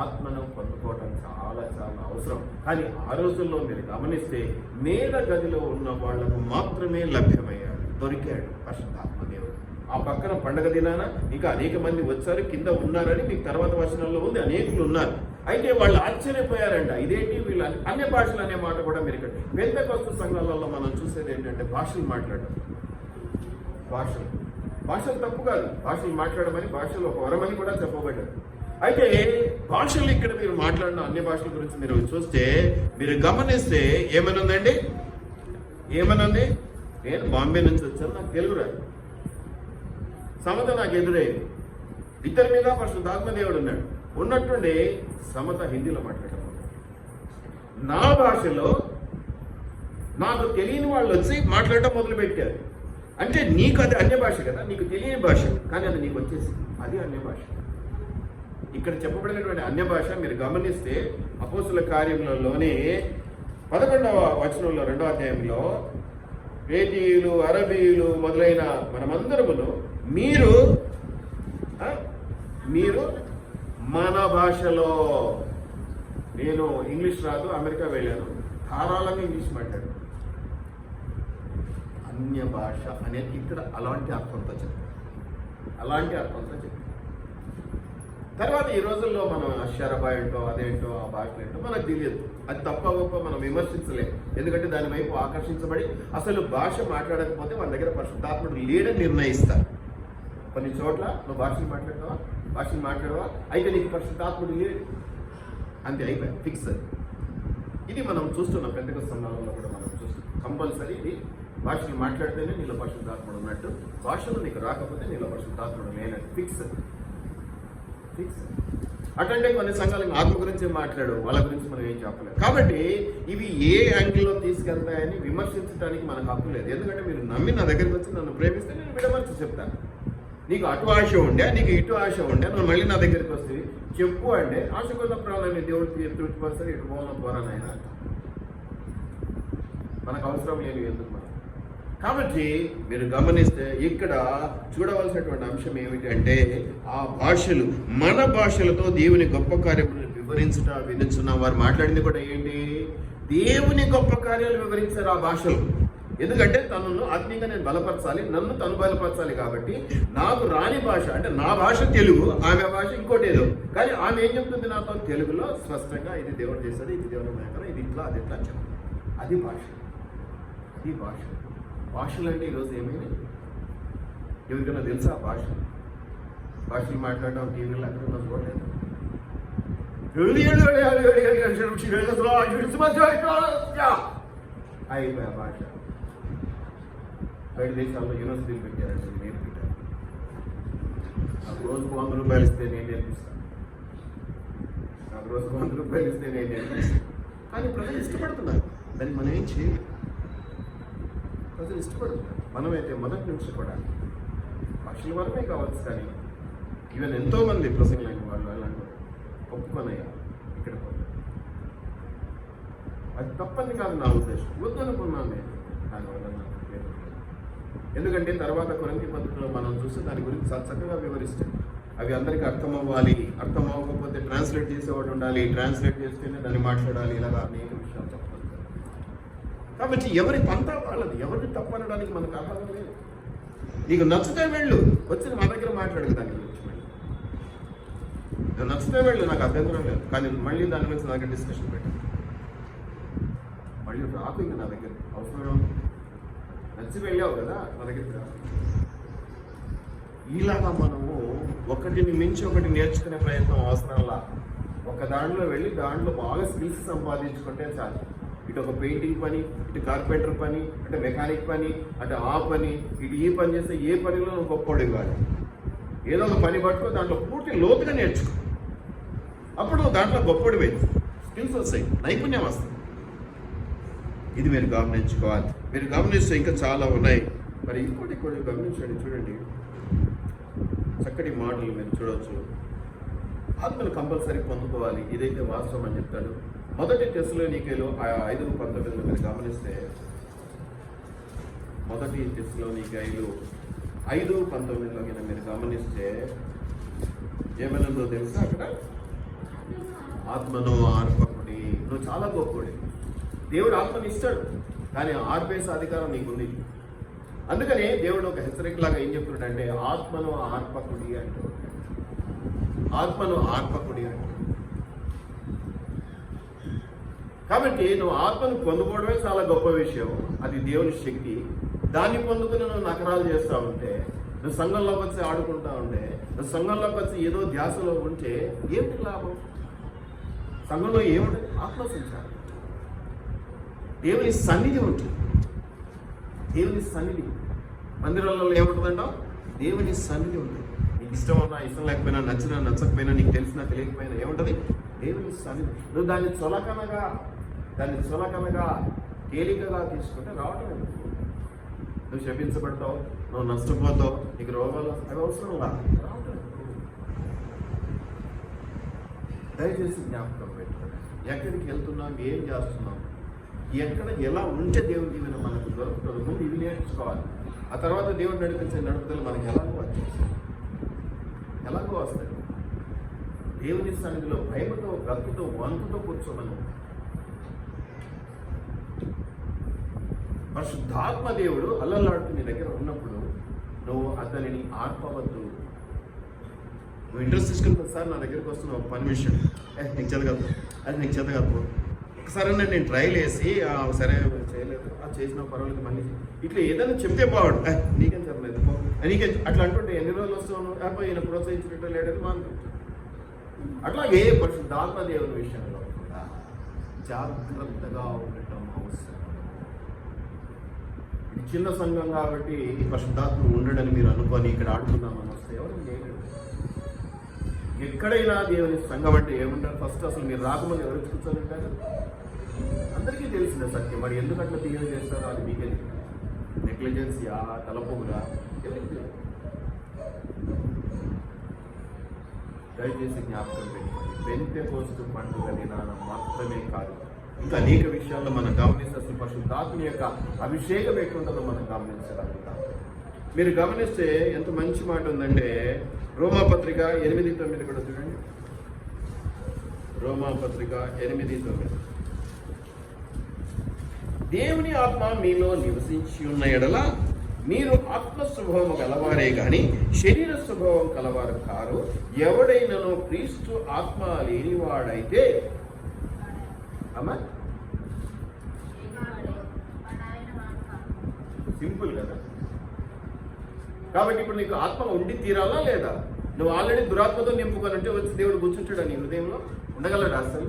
ఆత్మను పొందుకోవడం చాలా చాలా అవసరం. కానీ ఆ రోజుల్లో మీరు గమనిస్తే మేడ గదిలో ఉన్న వాళ్లకు మాత్రమే లభ్యమయ్యాడు, దొరికాడు పరిశుద్ధాత్మ దేవుడు. ఆ పక్కన పండగ దినాన ఇంకా అనేక మంది వచ్చారు, కింద ఉన్నారని మీకు తర్వాత వచనంలో ఉంది, అనేకులు ఉన్నారు. అయితే వాళ్ళు ఆశ్చర్యపోయారంట, ఇదేంటి వీళ్ళు అన్య భాషలు అనే మాట కూడా మీరు ఇక్కడ పెంతెకొస్తు సంఘాలలో మనం చూసేది ఏంటంటే భాషలు మాట్లాడడం. భాషలు తప్పు కాదు, భాషలు మాట్లాడమని, భాషలు ఒక వరమని కూడా చెప్పబడ్డారు. అయితే భాషలు ఇక్కడ మీరు మాట్లాడిన అన్య భాషల గురించి మీరు చూస్తే, మీరు గమనిస్తే ఏమనుందండి? నేను బాంబే నుంచి వచ్చాను, నాకు తెలుగు రాదు. సమత నాకు ఎదురైంది. ఇద్దరి మీద పరిశుద్ధాత్మ దేవుడు ఉన్నాడు. ఉన్నట్టుండి సమత హిందీలో మాట్లాడటం, నా భాషలో నాకు తెలియని వాళ్ళు వచ్చి మాట్లాడటం మొదలుపెట్టారు. అంటే నీకు అది అన్య భాష కదా, నీకు తెలియని భాష, కానీ అది నీకు వచ్చేసి అది అన్య భాష. ఇక్కడ చెప్పబడినటువంటి అన్య భాష మీరు గమనిస్తే అపోస్తుల కార్యములలోనే 11వ వచనంలో 2వ అధ్యాయంలో వేదీయులు, అరబీయులు మొదలైన మనమందరమును మీరు మన భాషలో, నేను ఇంగ్లీష్ రాదు, అమెరికా వెళ్ళాను, ధారాళంగా ఇంగ్లీష్ మాట్లాడాను. అన్య భాష అనేది ఇక్కడ అలాంటి అర్థంతో చెప్పారు. తర్వాత ఈ రోజుల్లో మనం అక్షరభా ఏంటో అదేంటో ఆ భాషలు ఏంటో మనకు తెలియదు. అది తప్ప గొప్ప మనం విమర్శించలేం. ఎందుకంటే దాని వైపు ఆకర్షించబడి అసలు భాష మాట్లాడకపోతే మన దగ్గర పరిశుద్ధాత్ముడు లేడని నిర్ణయిస్తారు. కొన్ని చోట్ల నువ్వు భాషలు మాట్లాడవా అయితే నీకు పరిశుద్ధాత్ముడు లేడు, అంతే, అయిపోయి ఫిక్స్. ఇది మనం చూస్తున్నాం పెంతెకొస్తు సంఘాలలో కూడా మనం చూస్తున్నాం. కంపల్సరీ ఇది భాషలు మాట్లాడితేనే నీలో పరిశుద్ధాత్ముడు ఉన్నట్టు, భాషలు నీకు రాకపోతే నీలో పరిశుద్ధాత్ముడు లేనట్టు ఫిక్స్. అటంటే కొన్ని సంఘాలకు ఆత్మ గురించి మాట్లాడు, వాళ్ళ గురించి మనం ఏం చెప్పలేదు. కాబట్టి ఇవి ఏ యాంగిల్లో తీసుకెళ్తాయని విమర్శించడానికి మనకు హక్కు లేదు. ఎందుకంటే మీరు నమ్మి నా దగ్గరికి వచ్చి నన్ను ప్రేమిస్తే నేను విడమర్చి చెప్తాను. నీకు అటు ఆశ ఉండే, నీకు ఇటు ఆశ ఉండే, నువ్వు మళ్ళీ నా దగ్గరికి వస్తే చెప్పు అంటే ఆశ కొన్న ప్రాణాన్ని దేవుడు తృప్తిపరుస్తాడు. ఇటు పోరానైనా మనకు అవసరం లేదు ఎందుకు మనం. కాబట్టి మీరు గమనిస్తే ఇక్కడ చూడవలసినటువంటి అంశం ఏమిటి అంటే, ఆ భాషలు మన భాషలతో దేవుని గొప్ప కార్యములను వివరించున్న వారు మాట్లాడింది కూడా ఏంటి? దేవుని గొప్ప కార్యాలు వివరించారు ఆ భాషలు. ఎందుకంటే తనను ఆత్మీయంగా నేను బలపరచాలి, నన్ను తను బలపరచాలి. కాబట్టి నాకు రాని భాష అంటే నా భాష తెలుగు, ఆమె భాష ఇంకోటి ఏదో, కానీ ఆమె ఏం చెప్తుంది నాతో తెలుగులో స్పష్టంగా ఇది దేవుడు చేశాడు, ఇది దేవుని మేకలు, ఇది ఇట్లా అది ఎట్లా చెప్తాను. అది భాష. భాషలు అంటే ఈరోజు ఏమైనా ఎవరికైనా తెలుసా? భాషలు మాట్లాడడం టీవీలో అక్కడ చూడలేదు. అయిపోయా భాష. బయట దేశాల్లో యూనివర్సిటీలు పెట్టారంటే నేను పెట్టాను. నాకు రోజుకు 100 రూపాయలు ఇస్తే నేను నేర్పిస్తాను. నాకు రోజుకు 100 రూపాయలు ఇస్తే నేను నేర్పిస్తాను. కానీ ప్రజలు ఇష్టపడుతున్నారు. దాన్ని మనం ఏం చేయాలి? ప్రజలు ఇష్టపడుతున్నారు. మనమైతే మొదటి నుంచి కూడా లక్షల వరకే కావచ్చు, కానీ ఈవెన్ ఎంతోమంది ప్రసంగం వాళ్ళు అలాంటి ఒప్పుకొనయ్యా ఇక్కడ అది తప్పని కాదు నా ఉద్దేశం. వద్దనుకున్నాను నేను దానివల్ల నాకు ఉపయోగం లేదు. ఎందుకంటే తర్వాత కొరింథీ పత్రికలో మనం చూస్తే దాని గురించి చక్కగా వివరిస్తాం. అవి అందరికీ అర్థం అవ్వాలి, అర్థం అవ్వకపోతే ట్రాన్స్లేట్ చేసేవాడు ఉండాలి, ట్రాన్స్లేట్ చేస్తేనే దాన్ని మాట్లాడాలి, ఇలాగా అనేక విషయాలు చెప్పాలి. కాబట్టి ఎవరి పంతా వాళ్ళది, ఎవరిని తప్పనడానికి మనకు అర్హత లేదు. నీకు నచ్చితే వెళ్ళు, వచ్చి మా దగ్గర మాట్లాడదు దాని గురించి. నాకు నచ్చితే వెళ్ళు, నాకు అభ్యంతరం లేదు. కానీ మళ్ళీ దాని గురించి నా దగ్గర డిస్కషన్ పెట్టాను. మళ్ళీ రాకు ఇంకా నా దగ్గర అవసరం. నచ్చి వెళ్ళావు కదా నా దగ్గరికి రా. ఇలాగా మనము ఒకటిని మించి ఒకటి నేర్చుకునే ప్రయత్నం అవసరంలా. ఒక దాంట్లో వెళ్ళి దాంట్లో బాగా స్కిల్స్ సంపాదించుకుంటే చాలు. ఇటు ఒక పెయింటింగ్ పని, ఇటు కార్పెంటర్ పని, అంటే మెకానిక్ పని, అటు ఆ పని, ఇటు ఈ పని చేస్తే ఏ పనిలో నువ్వు గొప్పవాడు ఇవ్వాలి. ఏదో ఒక పని పట్టుకో, దాంట్లో పూర్తి లోతుగా నేర్చుకో. అప్పుడు దాంట్లో గొప్పవాడు వేసి స్కిల్స్ వస్తాయి, నైపుణ్యం వస్తుంది. ఇది మీరు గమనించుకోవాలి. మీరు గమనిస్తే ఇంకా చాలా ఉన్నాయి. మరి ఇంకోటి కూడా గమనించండి, చూడండి చక్కటి మాటలు మీరు చూడవచ్చు. ఆత్మను కంపల్సరీ పొందుకోవాలి, ఇదైతే వాస్తవం అని చెప్తాడు. మొదటి తెస్సలోనికైలో 5:19 మీరు గమనిస్తే, మొదటి తెస్సలోనికైలు 5:19 మీరు గమనిస్తే ఏమైనా తెలుసా? అక్కడ ఆత్మను ఆర్పకుడి, నువ్వు చాలా గొప్పడి. దేవుడు ఆత్మని ఇస్తాడు, కానీ ఆర్పేసే అధికారం నీకుంది. అందుకని దేవుడు ఒక హెచ్చరికలాగా ఏం చెప్తున్నాడంటే ఆత్మను ఆర్పకుడి అంటూ, ఆత్మను ఆర్పకుడి అంటూ. కాబట్టి నువ్వు ఆత్మను పొందుకోవడమే చాలా గొప్ప విషయం. అది దేవుని శక్తి. దాన్ని పొందుకుని నువ్వు నకరాలు చేస్తూ ఉంటే, నువ్వు సంఘంలోకి వచ్చి ఆడుకుంటా ఉంటే, నువ్వు సంఘంలోకి వచ్చి ఏదో ధ్యాసలో ఉంటే ఏమిటి లాభం? సంఘంలో ఏముంటుంది? ఆత్మ సంచారం, దేవుని సన్నిధి ఉంటుంది. దేవుని సన్నిధి మందిరాలలో ఏముంటుందంటావు? దేవుని సన్నిధి ఉంటుంది. నీకు ఇష్టం ఉన్నా ఇష్టం లేకపోయినా, నచ్చినా నచ్చకపోయినా, నీకు తెలిసినా తెలియకపోయినా ఏముంటుంది? దేవుని సన్నిధి. నువ్వు దాన్ని చులకనగా తేలికగా తీసుకుంటే రావటం లేదు. నువ్వు శపించబడతావు, నువ్వు నష్టపోతావు, నీకు రోగాలు అవి అవసరం కాదు, రావటం. దయచేసి జ్ఞాపకం పెట్టుకోండి. ఎక్కడికి వెళ్తున్నాం, ఏం చేస్తున్నాం, ఎక్కడ ఎలా ఉంటే దేవుడి దీవెన మనకు దొరుకుతుంది. ముందు ఇవి నేర్చుకోవాలి. ఆ తర్వాత దేవుడు నడిపించే నడుపుదలు మనకి ఎలాగో వస్తాయి. దేవుని సన్నిధిలో భయముతో, భక్తితో, వంతుతో కూర్చోమను. పరిశుద్ధాత్మ దేవుడు అల్లలాడుతూ నీ దగ్గర ఉన్నప్పుడు నువ్వు అతనిని ఆర్పవద్దు. నువ్వు ఇంట్రెస్ట్ తీసుకుని సార్ నా దగ్గరికి వస్తున్నావు ఒక పని విషయం, నీకు చేత కాదు, అది నీకు చేత కాదు, ఒకసారి నేను ట్రైల్ వేసి సరే చేయలేదు, అది చేసిన పర్వాలేదు, మళ్ళీ ఇట్లా ఏదైనా చెప్తే బావాడు, నీకేం చెప్పలేదు, నీకేం అట్లా అంటుంటే ఎన్ని రోజులు వస్తావు, ఈయన ప్రోత్సహించినట్టు లేడని మాకు. అట్లాగే పరిశుద్ధాత్మ దేవుని విషయంలో కూడా జాగ్రత్తగా ఉండటం అవసరం. ఇది చిన్న సంఘం కాబట్టి పరిశుద్ధాత్మ ఉండడని మీరు అనుకొని ఇక్కడ ఆడుకుందామని వస్తే ఎవరు చేయలేడు. ఎక్కడైనా దేవుని సంఘం అంటే ఏముంటారు? ఫస్ట్ అసలు మీరు రాకముందు ఎవరు కూర్చొని ఉంటారు? అందరికీ తెలిసిన సత్యం. మరి ఎందుకు అట్లా తీయడం చేస్తారో అది మీకే నెగ్లిజెన్సీయా, తలపోగులా, ఎవరికి తెలియదు. దయచేసి జ్ఞాపకం పెట్టుకోండి. పెంతెకోస్తు పండుగ విధానం మాత్రమే కాదు, ఇంకా అనేక విషయాల్లో మనం గమనిస్తే అసలు పరిశుద్ధాత్మ యొక్క అభిషేకం ఎట్లుంటుందో మనం గమనించగలుగుతాం. మీరు గమనిస్తే ఎంత మంచి మాట ఉందంటే రోమాపత్రిక 8:9 కూడా చూడండి. రోమాపత్రిక 8:9. దేవుని ఆత్మ మీలో నివసించి ఉన్న ఎడల మీరు ఆత్మ స్వభావం కలవారే గాని శరీర స్వభావం కలవారు కారు. ఎవడైనను క్రీస్తు ఆత్మ లేనివాడైతే అమ్మా, సింపుల్ కదా. కాబట్టి ఇప్పుడు నీకు ఆత్మ ఉండి తీరాలా లేదా? నువ్వు ఆల్రెడీ దురాత్మతో నింపుకొని అంటే వచ్చి దేవుడు కూర్చుంటాడు నీ హృదయంలో? ఉండగలడు అసలు?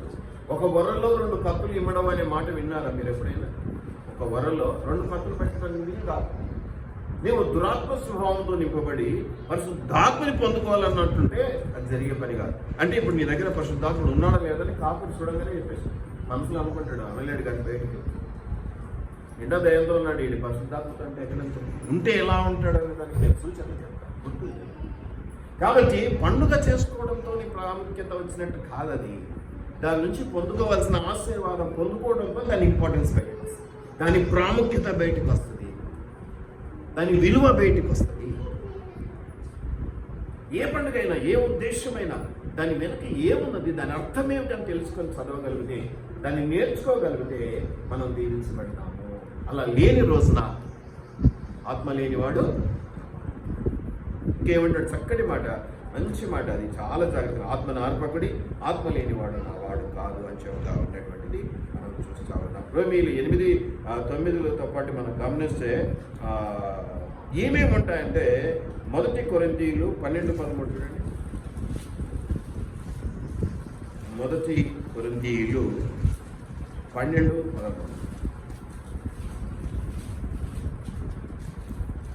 ఒక వరల్లో 2 కత్తులు ఇవ్వడం అనే మాట విన్నారా మీరు ఎప్పుడైనా? ఒక వరలో 2 కత్తులు పెట్టడం ఇది కాదు. మేము దురాత్మ స్వభావంతో నింపబడి పరిశుద్ధాత్మని పొందుకోవాలన్నట్టుంటే అది జరిగే పని కాదు. అంటే ఇప్పుడు నీ దగ్గర పరిశుద్ధాత్ముడు ఉన్నాడా లేదని కాపుడు చూడగానే చెప్పేసి మనసులో అనుకుంటాడు, వెళ్ళాడు కానీ బయటికి నిండా దయంతో ఉన్నాడు. వీడి పరిశుద్ధాత్మత అంటే ఎక్కడ ఉంటే ఎలా ఉంటాడు అనే దానికి సూచన చెప్తాను, గుర్తు. కాబట్టి పండుగ చేసుకోవడంతో ప్రాముఖ్యత వచ్చినట్టు కాదది. దాని నుంచి పొందుకోవాల్సిన ఆశీర్వాదం పొందుకోవడంతో దాని ఇంపార్టెన్స్ బయటకు వస్తుంది, దాని ప్రాముఖ్యత బయటకు వస్తుంది, దాని విలువ బయటకు వస్తుంది. ఏ పండుగ అయినా, ఏ ఉద్దేశమైనా దాని వెనక ఏమున్నది, దాని అర్థం ఏమిటని తెలుసుకొని చదవగలిగితే, దాన్ని నేర్చుకోగలిగితే మనం దీవించబడతాము. అలా లేని రోజున ఆత్మ లేనివాడు ఇంకేమంటాడు, చక్కటి మాట, మంచి మాట, అది చాలా జాగ్రత్త. ఆత్మను ఆర్పకుడి, ఆత్మ లేనివాడు నా వాడు కాదు అని చెబుతా ఉన్నటువంటిది మనం చూస్తూ ఉన్నాం. రోమీయులు 8:9 పాటు మనం గమనిస్తే ఏమేమి ఉంటాయంటే, 1 కొరింథీయులు 12:13 చూడండి. 1 కొరింథీయులు 12:13.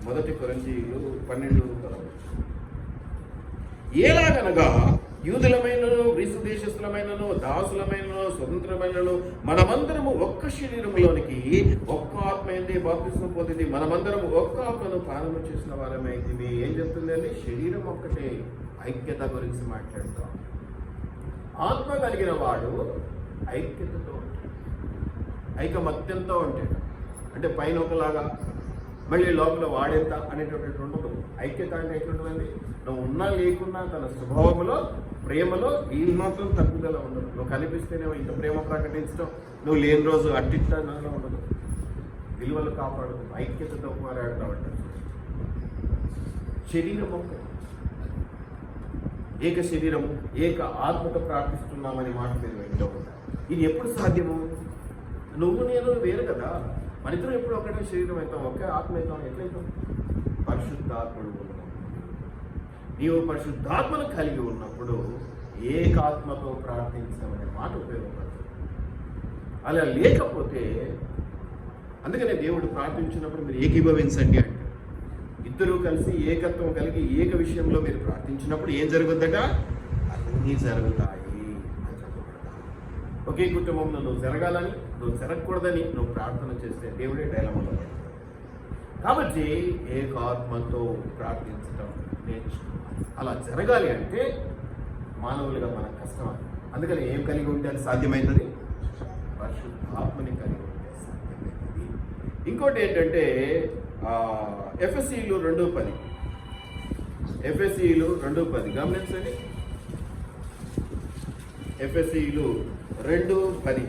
1 కొరింథీయులు 12:13. ఎలాగనగా యూదులమైనను, గ్రీసు దేశస్థులమైనను, దాసులమైనను, స్వతంత్రమైనను మనమందరము ఒక్క శరీరములోనికి ఒక్క ఆత్మ ఏంది బాప్తిస్మం పొందింది, మనమందరము ఒక్క ఆత్మను పానము చేసిన వారమైంది. ఏం చెప్తుందండి? శరీరం ఒక్కటే. ఐక్యత గురించి మాట్లాడుతాం. ఆత్మ కలిగిన వాడు ఐక్యతతో ఉంటాడు, ఐకమత్యంతో ఉంటాడు. అంటే పైన ఒకలాగా మళ్ళీ లోపల వాడేంత అనేటటువంటి ఉండదు. ఐక్యత అంటే ఎట్లుంటుందండి? నువ్వు ఉన్నా లేకున్నా తన స్వభావంలో, ప్రేమలో ఈ మాత్రం తగ్గుదల ఉండదు. నువ్వు కనిపిస్తేనేమో ఇంత ప్రేమ ప్రకటించడం, నువ్వు లేని రోజు అట్టిట్టనలో ఉండదు. విలువలు కాపాడు, ఐక్యతతో పోరాడుతూ ఉంటాడు. శరీరం ఒక ఏక శరీరము, ఏక ఆత్మతో ప్రార్థిస్తున్నామని మాట మీరు వింటూ ఉంటారు. ఇది ఎప్పుడు సాధ్యము? నువ్వు నేను వేరు కదా, మన ఇద్దరం ఎప్పుడు ఒకటే శరీరం అవుతాం, ఒకే ఆత్మ అవుతాం. ఎట్లయితాం? పరిశుద్ధాత్ముడు ఉన్నప్పుడు, నీవు పరిశుద్ధాత్మను కలిగి ఉన్నప్పుడు ఏకాత్మతో ప్రార్థించమనే మాట ఉపయోగపడుతుంది. అలా లేకపోతే, అందుకనే దేవుడు ప్రార్థించినప్పుడు మీరు ఏకీభవించండి అంటే, ఇద్దరూ కలిసి ఏకత్వం కలిగి ఏక విషయంలో మీరు ప్రార్థించినప్పుడు ఏం జరుగుద్దట? అన్నీ జరుగుతాయి అని చెప్పబడతాయి. ఒకే కుటుంబంలో నువ్వు జరగాలని, నువ్వు జరగకూడదని నువ్వు ప్రార్థన చేస్తే దేవుడే డైలమాలో పడతాడు. కాబట్టి ఏకాత్మతో ప్రార్థించడం నేర్చుకోవాలి. అలా జరగాలి అంటే మానవులుగా మనకు కష్టం. అందుకని ఏం కలిగి ఉంటే అది సాధ్యమైనది? పరిశుద్ధాత్మని కలిగి ఉంటే సాధ్యమైనది. ఇంకోటి ఏంటంటే ఎఫెసీయులు 2:10. ఎఫెసీయులు 2:10 గమనించండి. ఎఫెసీయులు 2:10.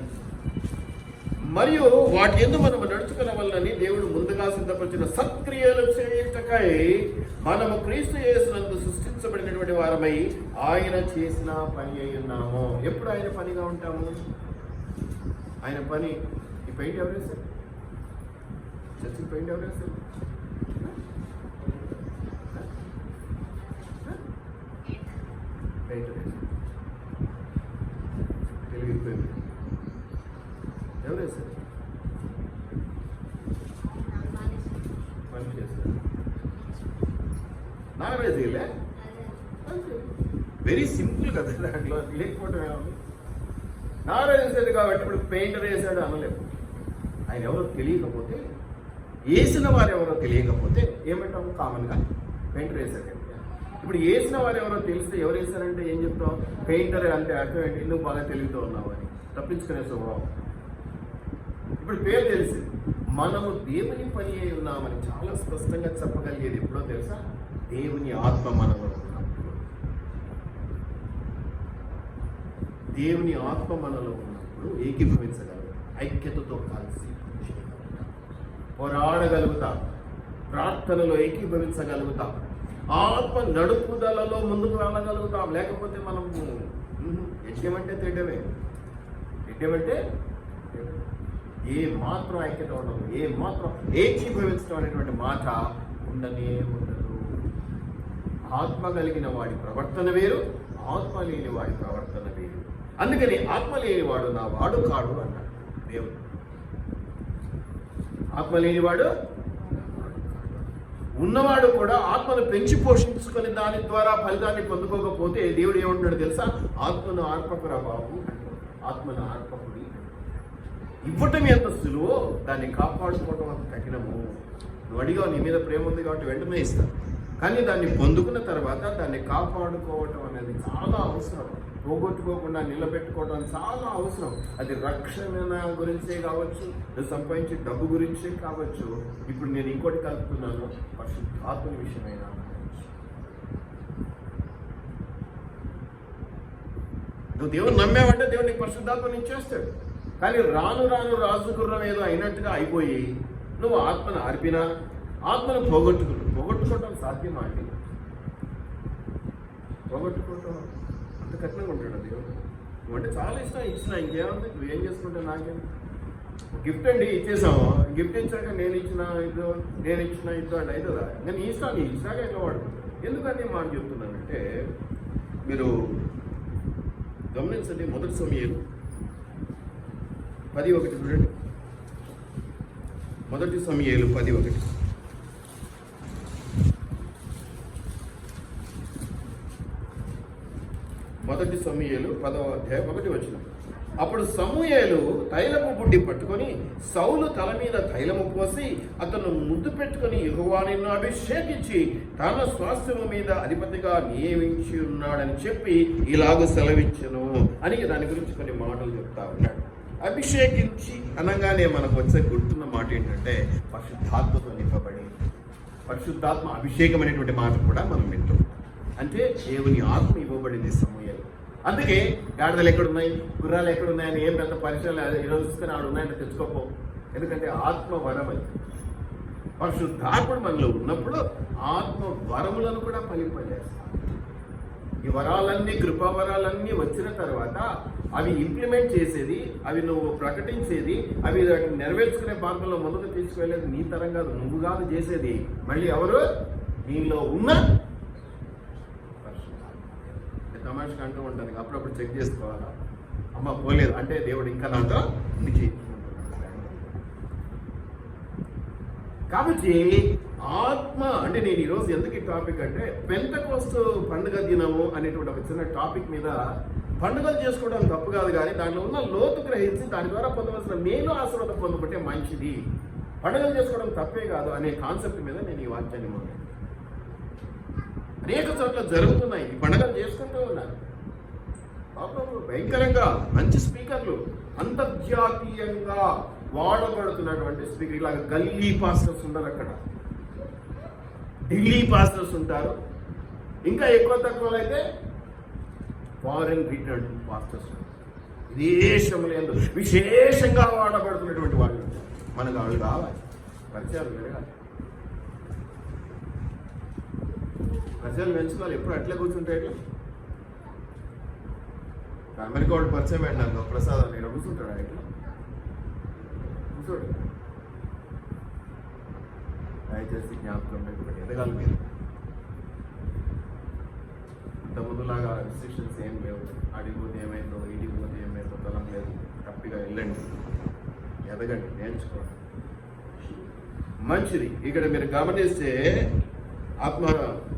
మరియు వాటి యందు మనము నడుచుకున్న వల్లని దేవుడు ముందుగా సిద్ధపరిచిన సత్క్రియలు చేయుటకై మనము క్రీస్తు యేసునందు సృష్టించబడినటువంటి వారమై ఆయన చేసిన పని అయి ఉన్నాము. ఎప్పుడు ఆయన పనిగా ఉంటాము? ఆయన పని. ఈ పెయింట్ ఎవరు వేశారు? చర్చి పెయింట్ ఎవరు వేశారు? పెయింట్ తెలియకపోయింది. ఎవరు వేశారు? పని చేస్తారు. నాగరాజులే. వెరీ సింపుల్ కదా, దాంట్లో లేకపోవటం ఏమన్నా. నాగరాజు వేసాడు కాబట్టి ఇప్పుడు పెయింటర్ వేసాడు అనలేము. ఆయన ఎవరో తెలియకపోతే, వేసిన వారు ఎవరో తెలియకపోతే ఏమంటాము? కామన్గా పెయింటర్ వేసాడు. ఇప్పుడు వేసిన వారు ఎవరో తెలిస్తే ఎవరు వేశారంటే ఏం చెప్తాం? పెయింటర్ అంటే అర్థం ఏంటి? నువ్వు బాగా తెలివితో ఉన్నావు అని, తప్పించుకునే స్వభావం. ఇప్పుడు పేరు తెలిసింది. మనము దేవుని పని అయి ఉన్నామని చాలా స్పష్టంగా చెప్పగలిగేది ఎప్పుడో తెలుసా? దేవుని ఆత్మ మనలో ఉన్నప్పుడు. దేవుని ఆత్మ మనలో ఉన్నప్పుడు ఏకీభవించగలరు, ఐక్యతతో కలిసి పోరాడగలుగుతాం, ప్రార్థనలో ఏకీభవించగలుగుతాం, ఆత్మ నడుపుదలలో ముందుకు వెళ్ళగలుగుతాం. లేకపోతే మనం యజ్ఞమంటే తిట్టమే, యజ్ఞమంటే ఏ మాత్రం ఐక్యత ఉండదు, ఏ మాత్రం ఏకీభవించడం అనేటువంటి మాట ఉండనే ఉండదు. ఆత్మ కలిగిన వాడి ప్రవర్తన వేరు, ఆత్మ లేని వాడి ప్రవర్తన వేరు. అందుకని ఆత్మ లేనివాడు నా వాడు కాడు అన్నాడు దేవుడు. ఆత్మ లేనివాడు ఉన్నవాడు కూడా ఆత్మను పెంచి పోషించుకొని దాని ద్వారా ఫలితాన్ని పొందుకోకపోతే దేవుడు ఏమంటున్నాడు తెలుసా? ఆత్మను ఆర్పకురా బాబు, ఆత్మను ఆర్పకుడి. ఇవ్వటం ఎంత సులువో దాన్ని కాపాడుకోవటం అంత కఠినము. నువ్వు అడిగా, నీ మీద ప్రేమ ఉంది కాబట్టి వెంటనే ఇస్తాను, కానీ దాన్ని పొందుకున్న తర్వాత దాన్ని కాపాడుకోవటం అనేది చాలా అవసరం. పోగొట్టుకోకుండా నిలబెట్టుకోవడం చాలా అవసరం. అది రక్షణ గురించే కావచ్చు, సంపాదించే డబ్బు గురించే కావచ్చు. ఇప్పుడు నేను ఇంకోటి కలుపుతున్నాను, పరిశుద్ధాత్మ విషయమైన. నువ్వు దేవుడు నమ్మేవంటే దేవుడు నీకు పరిశుద్ధాత్మని ఇచ్చేస్తాడు. కానీ రాను రాను రాజుగుర్రం ఏదో అయినట్టుగా అయిపోయి నువ్వు ఆత్మను ఆర్పినా, ఆత్మను పోగొట్టుకోవటం సాధ్యమా అండి? పోగొట్టుకోవటం అంత కఠినంగా ఉంటాడు దేవుడు. నువ్వంటే చాలా ఇష్టం, ఇచ్చిన ఇంకేముంది, నువ్వేం చేసుకుంటే నాకేం. గిఫ్ట్ అండి ఇచ్చేసాము, గిఫ్ట్ ఇచ్చాక నేను ఇచ్చిన ఇద్దు అంటే అవుతుందా? నేను నీ ఇష్టం, నీ ఇచ్చాక ఎట్లా వాడుకుంటాను. ఎందుకని మాట చెప్తున్నానంటే, మీరు గమనించండి. మొదటి సమయాలు 10:1 చూడండి. మొదటి సమయాలు 10:1. మొదటి సమూయేలు 10వ అధ్యాయం 1 అప్పుడు సమూయేలు తైలము బుడ్డి పట్టుకొని సౌలు తల మీద తైలము పోసి అతను ముద్దు పెట్టుకుని యెహోవా నిన్ను అభిషేకించి తన స్వాస్థ్యము మీద అధిపతిగా నియమించి ఉన్నాడని చెప్పి ఇలాగ సెలవించను అని దాని గురించి కొన్ని మాటలు చెప్తా ఉన్నాడు. అభిషేకించి అనగానే మనకు వచ్చే గుర్తున్న మాట ఏంటంటే పరిశుద్ధాత్మతో నింపబడి, పరిశుద్ధాత్మ అభిషేకం అనేటువంటి మాట కూడా మనం వింటాం. అంటే దేవుని ఆత్మ ఇవ్వబడింది సమూయేలు. అందుకే గాడిదలు ఎక్కడున్నాయి, గుర్రాలు ఎక్కడున్నాయని ఏం పెద్ద పరిచయాలు ఈరోజు చూసుకొని ఆడు ఉన్నాయని తెచ్చుకోపో. ఎందుకంటే ఆత్మ వరం అది. పరిశుద్ధాత్ముడు మనలో ఉన్నప్పుడు ఆత్మ వరములను కూడా ఫలింపజేస్తాం. ఈ వరాలన్నీ, కృపావరాలన్నీ వచ్చిన తర్వాత అవి ఇంప్లిమెంట్ చేసేది, అవి నువ్వు ప్రకటించేది, అవి నెరవేర్చుకునే మార్గంలో ముందుకు తీసుకువెళ్ళేది నీ తరం కాదు, నువ్వు కాదు చేసేది. మళ్ళీ ఎవరు? నీలో ఉన్న తమాషగా అంటూ ఉంటుంది, అప్పుడప్పుడు చెక్ చేసుకోవాలా, అమ్మ పోలేదు అంటే దేవుడు ఇంకా నాతో ఇది. కాబట్టి ఆత్మ అంటే నేను ఈరోజు ఎందుకు ఈ టాపిక్ అంటే పెంతెకోస్తు పండుగ దినము అనేటువంటి ఒక చిన్న టాపిక్ మీద, పండుగలు చేసుకోవడం తప్పు కాదు, కానీ దాంట్లో ఉన్న లోతు గ్రహించి దాని ద్వారా పొందవలసిన మేలు ఆశీర్వాదం పొందుకుంటే మంచిది. పండుగలు చేసుకోవడం తప్పే కాదు అనే కాన్సెప్ట్ మీద నేను ఈ వాక్యాన్ని మొదలు. అనేక చోట్ల జరుగుతున్నాయి, ఈ పండుగలు చేసుకుంటూ ఉన్నారు. భయంకరంగా మంచి స్పీకర్లు, అంతర్జాతీయంగా వాడబడుతున్నటువంటి స్పీకర్. ఇలాగ గల్లీ పాస్టర్స్ ఉండరు, అక్కడ ఢిల్లీ పాస్టర్స్ ఉంటారు, ఇంకా ఎక్కువ తక్కువ అయితే ఫారెన్ రిటర్న్ పాస్టర్స్. విదేశంలో విశేషంగా వాడబడుతున్నటువంటి వాళ్ళు మనకు వాళ్ళు కావాలి, పరిచయాలు పెరగాలి, ప్రజలు పెంచుకోవాలి. ఎప్పుడు అట్లే కూర్చుంటాయి. అమెరికా వాడు పరిచయం పెట్టినాను ప్రసాదం, నేను కూర్చుంటాడు ఇట్లా కూర్చోడు. దయచేసి జ్ఞాపకం పెట్టుకోండి, ఎదగాలి మీరు. ఇంతకుముందులాగా రిస్ట్రిక్షన్స్ ఏం లేవు. అడిగిపోతే ఏమైందో, ఇడిగిపోతే ఏమైందో తలం లేదు. హ్యాపీగా వెళ్ళండి, ఎదగండి, నేర్చుకోండి. మంచిది. ఇక్కడ మీరు గమనిస్తే ఆత్మ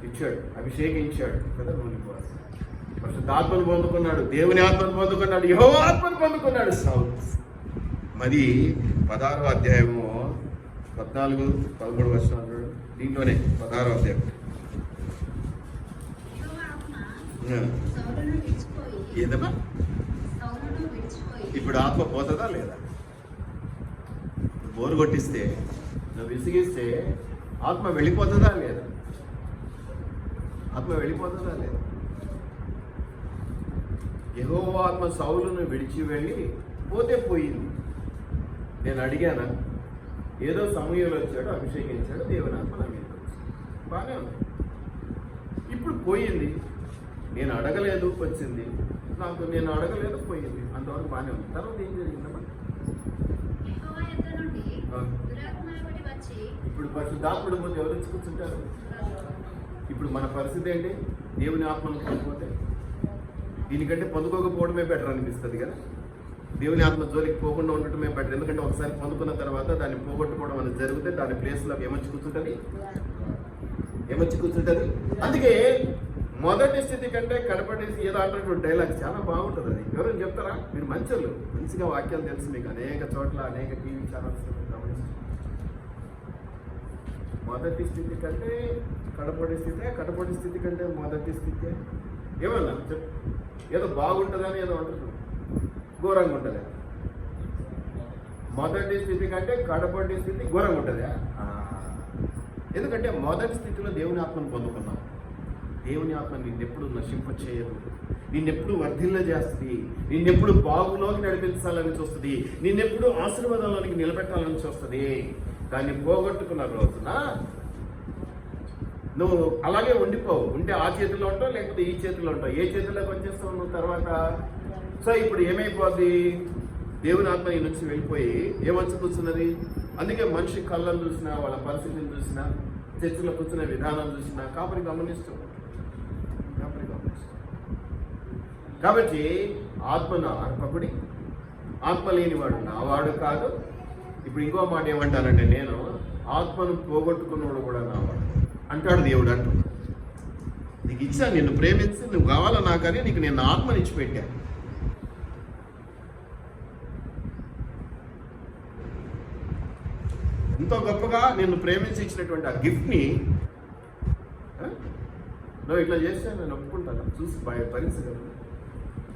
ఇచ్చాడు, అభిషేకించాడు కదా, నూనె పోసి పరిశుద్ధాత్మను పొందుకున్నాడు, దేవుని ఆత్మను పొందుకున్నాడు, యెహోవా ఆత్మను పొందుకున్నాడు సౌలు. మరి 16వ అధ్యాయము 14-13 దీంట్లోనే 16వ అధ్యాయం. ఏదమ్మా ఇప్పుడు ఆత్మ పోతుందా లేదా? బోరు కొట్టిస్తే, నువ్వు విసిగిస్తే ఆత్మ వెళ్ళిపోతుందా లేదా? ఆత్మ వెళ్ళిపోతుందా లేదా? యెహోవా ఆత్మ సౌలును విడిచి వెళ్ళి పోతే పోయింది. నేను అడిగానా? ఏదో సమయంలో వచ్చాడు, అభిషేకించాడు, దేవుని ఆత్మ నా మీద బాగానే ఉంది. ఇప్పుడు పోయింది, నేను అడగలేదు, వచ్చింది నాకు, నేను అడగలేదు, పోయింది, అంతవరకు బాగానే ఉంది. తర్వాత ఏం జరిగిందమ్మా? ఇప్పుడు పరిశుద్ధాత్ముడు ముందు ఎవరు వచ్చి కూర్చుంటారు? ఇప్పుడు మన పరిస్థితి ఏంటి? దేవుని ఆత్మను పొందుకోతే దీనికంటే పొందుకోకపోవడమే బెటర్ అనిపిస్తుంది కదా. దేవుని ఆత్మ జోలికి పోకుండా ఉండటమే బెటర్. ఎందుకంటే ఒకసారి పొందుకున్న తర్వాత దాన్ని పోగొట్టుకోవడం అనేది జరిగితే దాని ప్లేస్లో ఏమొచ్చి కూర్చుంటుంది? ఏమొచ్చి కూర్చుంటుంది. అందుకే మొదటి స్థితి కంటే కడపటి ఏదో అంటారు డైలాగ్ చాలా బాగుంటుంది. అది ఎవరైనా చెప్తారా? మీరు మంచోళ్ళు, మంచిగా వాక్యాలు తెలుసు మీకు, అనేక చోట్ల అనేక టీవీ ఛానల్స్ గమనిస్తారు. మొదటి స్థితి కంటే కడపటి స్థితే, కడపటి స్థితి కంటే మొదటి స్థితే ఏమన్నా చెప్పు. ఏదో బాగుంటుందని ఏదో అంటారు, ఘోరంగా ఉంటుంది. మొదటి స్థితి కంటే కడపటి స్థితి ఘోరంగా ఉంటుంది. ఎందుకంటే మొదటి స్థితిలో దేవుని ఆత్మను పొందుకున్నాం. దేవుని ఆత్మ నిన్నెప్పుడు నశింప చేయదు, నిన్నెప్పుడు వర్ధిల్ల చేస్తుంది, నిన్నెప్పుడు బాగులోకి నడిపించాలని చూస్తుంది, నిన్నెప్పుడు ఆశీర్వాదంలోనికి నిలబెట్టాలని చూస్తుంది. దాన్ని పోగొట్టుకున్న రోజున నువ్వు అలాగే ఉండిపోవు. ఉంటే ఆ చేతిలో ఉంటావు, లేకపోతే ఈ చేతిలో ఉంటావు. ఏ చేతిలోకి వచ్చేస్తావు నువ్వు తర్వాత? సో ఇప్పుడు ఏమైపోద్ది? దేవుని ఆత్మ నీ నుంచి వెళ్ళిపోయి ఏమొచ్చి కూర్చున్నది. అందుకే మనిషి కళ్ళను చూసినా, వాళ్ళ పరిస్థితిని చూసినా, చర్చలో కూర్చునే విధానం చూసినా కాపరి గమనిస్తూ. కాబట్టి ఆత్మను అర్పకుడి, ఆత్మ లేనివాడు నావాడు కాదు. ఇప్పుడు ఇంకో మాట ఏమంటానంటే, నేను ఆత్మను పోగొట్టుకున్నవాడు కూడా నావాడు అంటాడు దేవుడు. అంటూ నీకు ఇచ్చా, నిన్ను ప్రేమించి నువ్వు కావాలా నాకని నీకు నేను ఆత్మని ఇచ్చిపెట్టా. ఎంతో గొప్పగా నిన్ను ప్రేమించి ఇచ్చినటువంటి ఆ గిఫ్ట్ని నువ్వు ఇట్లా చేస్తే నేను ఒప్పుకుంటాను, చూసి భరించగలను.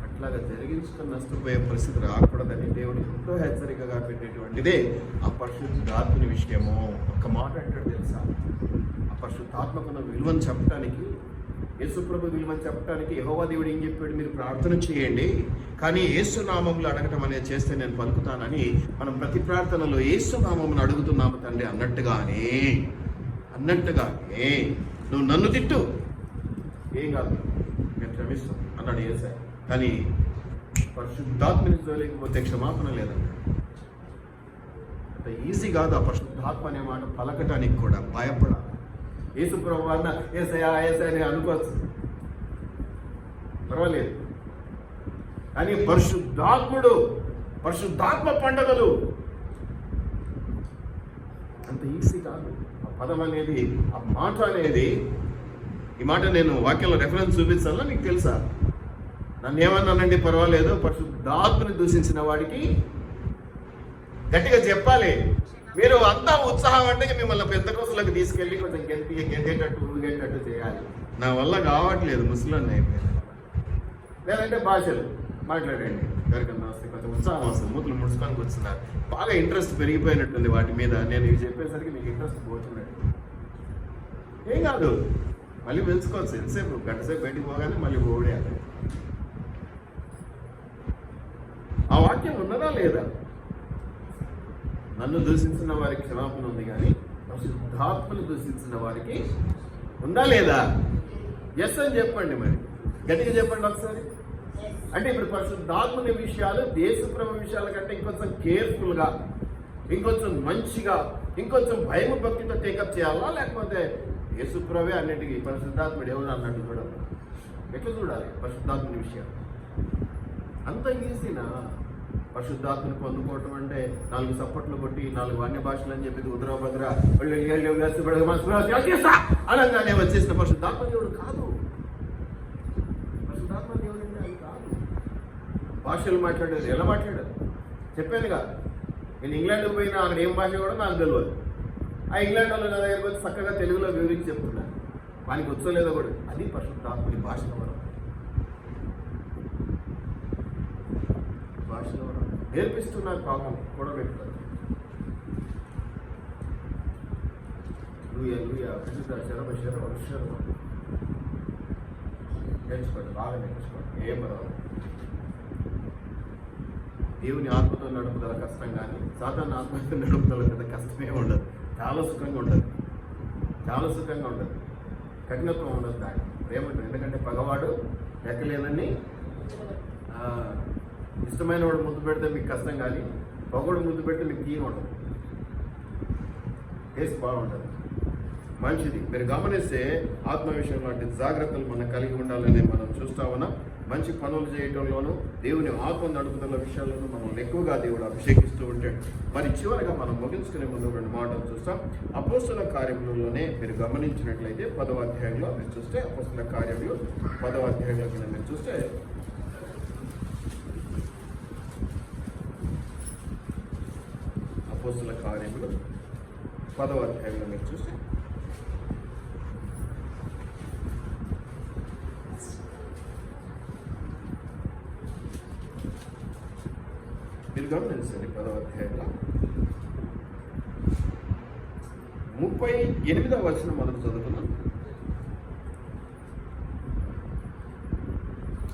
అట్లాగా జరిగించుకొని నష్టపోయే పరిస్థితి రాకూడదని దేవుడు ఎంతో హెచ్చరికగా పెట్టేటువంటిదే ఆ పరిశుద్ధాత్మని విషయము. ఒక మాట అంటాడు తెలుసా, ఆ పరిశుద్ధాత్మకున్న విలువను చెప్పడానికి, యేసుప్రభు విలువని చెప్పడానికి యెహోవా దేవుడు ఏం చెప్పాడు? మీరు ప్రార్థన చేయండి, కానీ యేసు నామములు అడగటం అనేది చేస్తే నేను పలుకుతానని మనం ప్రతి ప్రార్థనలో యేసు నామమును అడుగుతున్నాము తండ్రి అన్నట్టుగానే నువ్వు నన్ను తిట్టు, ఏం కాదు, నేను క్షమిస్తాను అన్నాడు యేసయ్య. కానీ పరిశుద్ధాత్మని లేకపోతే క్షమాపణ లేదన్నాడు. అంత ఈజీ కాదు ఆ పరిశుద్ధాత్మ అనే మాట పలకటానికి కూడా భయపడాలి. యేసుప్రభు అన్న యేసయ్య అని అనుకోవచ్చు, పర్వాలేదు. కానీ పరిశుద్ధాత్ముడు, పరిశుద్ధాత్మ పండుగలు అంత ఈజీ కాదు. ఆ పదం అనేది, ఆ మాట అనేది, ఈ మాట నేను వాక్యంలో రెఫరెన్స్ చూపించాలా మీకు తెలుసా? నన్ను ఏమన్నానండి పర్వాలేదు, పరిశుద్ధాత్మని దూషించిన వాడికి గట్టిగా చెప్పాలి. మీరు అంతా ఉత్సాహం అంటే మిమ్మల్ని పెద్దకోసలకు తీసుకెళ్ళి కొంచెం ఊగేటట్టు చేయాలి. నా వల్ల కావట్లేదు, ముసలిని అయిపోయింది. లేదంటే భాషలు మాట్లాడండి, ఎవరికన్నా వస్తే కొంచెం ఉత్సాహం వస్తుంది, మూతులు ముడుచుకొని కూర్చున్నారు. బాగా ఇంట్రెస్ట్ పెరిగిపోయినట్టుంది వాటి మీద. నేను ఇవి చెప్పేసరికి మీకు ఇంట్రెస్ట్ పోతున్నట్టు. ఏం కాదు, మళ్ళీ పెంచుకోవచ్చు. ఎంతసేపు, గంటసేపు బయటికి పోగానే మళ్ళీ ఓడేయాలి. ఆ వాక్యం ఉన్నదా లేదా? నన్ను దూషించిన వారికి క్షమాపణ ఉంది, కానీ పరిశుద్ధాత్మను దూషించిన వారికి ఉందా లేదా? ఎస్ అని చెప్పండి, మరి గట్టిగా చెప్పండి ఒకసారి. అంటే ఇప్పుడు పరిశుద్ధాత్మని విషయాలు యేసుప్రభు విషయాల కంటే ఇంకొంచెం కేర్ఫుల్గా, ఇంకొంచెం మంచిగా, ఇంకొంచెం భయం భక్తితో టేకప్ చేయాలా, లేకపోతే యేసుప్రభే అన్నిటికీ పరిశుద్ధాత్ముడు ఎవరు అన్నట్టు చూడాలి? ఎట్లా చూడాలి పరిశుద్ధాత్మని విషయాలు? అంత ఈజీనా? పరిశుద్ధాత్మని పొందుకోవటం అంటే 4 చప్పట్లు కొట్టి 4 అన్య భాషలు అని చెప్పి ఉదరాభద్ర అనగానే వచ్చేసిన పరిశుద్ధాత్మ దేవుడు కాదు. పరిశుద్ధాత్మ దేవుడు అంటే అది కాదు. భాషలు మాట్లాడేది ఎలా మాట్లాడారు చెప్పానుగా. నేను ఇంగ్లాండ్కి పోయినా అక్కడ ఏం భాష కూడా నాకు తెలియదు. ఆ ఇంగ్లాండ్ వాళ్ళు నా దగ్గరకు వచ్చి చక్కగా తెలుగులో వివరించి చెప్తున్నాను, వానికి వచ్చలేదో కూడా. అది పరిశుద్ధాత్మని భాషలో వరం. భాషలో వరం నేర్పిస్తున్నారు, పాపం కూడా పెట్టుకోరు. నేర్చుకోండి, బాగా నేర్చుకోండి, ఏం పర్వాలేదు. దేవుని ఆత్మతో నడుపుదల కష్టం, కానీ సాధారణ ఆత్మతో నడుపుదల కదా కష్టమే ఉండదు. చాలా సుఖంగా ఉండదు, చాలా సుఖంగా ఉండదు. కఠినత్వం ఉండదు, దాన్ని ప్రేమంటారు. ఎందుకంటే పగవాడు లెక్కలేదని. ఇష్టమైన వాడు ముద్దు పెడితే మీకు కష్టం, కానీ పగవాడు ముద్దు పెడితే మీకు తీయ ఉండదు, టేస్ట్ బాగుంటుంది, మంచిది. మీరు గమనిస్తే ఆత్మ విషయం లాంటి జాగ్రత్తలు మనం కలిగి ఉండాలని మనం చూస్తా ఉన్నాం. మంచి పనులు చేయడంలోనూ దేవుని ఆత్మ నడుపుతున్న విషయాల్లోనూ మనల్ని ఎక్కువగా దేవుడు అభిషేకిస్తూ ఉంటాడు. మరి చివరిగా మనం ముగించుకునే ముందు 2 మాటలు చూస్తాం. అపోస్తుల కార్యములలోనే మీరు గమనించినట్లయితే 10వ అధ్యాయంలో మీరు చూస్తే, అపోస్తుల కార్యములు 10వ అధ్యాయంలో కింద మీరు చూస్తే, అపోస్తుల కార్యములు 10వ అధ్యాయంలో మీరు చూస్తే మీరు గమనించండి. 10వ అధ్యాయంలో 38వ వచనం మనం చదువుకున్నాం.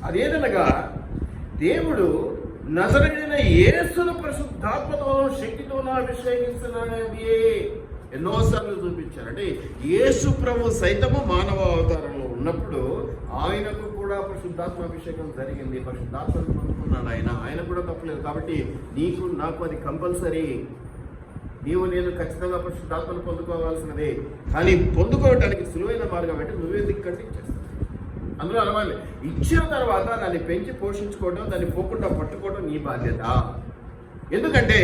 అదేదనగా దేవుడు నజరేయుడైన యేసును పరిశుద్ధాత్మతో శక్తితో అభిషేకిస్తున్నాడని ఎన్నోసార్లు చూపించారు. అంటే యేసు ప్రభు సైతము మానవ అవతారంలో ఉన్నప్పుడు ఆయనకు కూడా పరిశుద్ధాత్మాభిషేకం జరిగింది. పరిశుద్ధాత్మను పొందుకున్నాడు ఆయన కూడా తప్పలేదు. కాబట్టి నీకు నాకు అది కంపల్సరీ. నీవు నేను ఖచ్చితంగా పరిశుద్ధాత్మను పొందుకోవాల్సినదే. కానీ పొందుకోవడానికి సులువైన మార్గం అంటే నువ్వే దిక్కంటే ఇచ్చేస్తావు. అందులో అనవాలి, ఇచ్చిన తర్వాత దాన్ని పెంచి పోషించుకోవడం, దాన్ని పోకుండా పట్టుకోవడం నీ బాధ్యత. ఎందుకంటే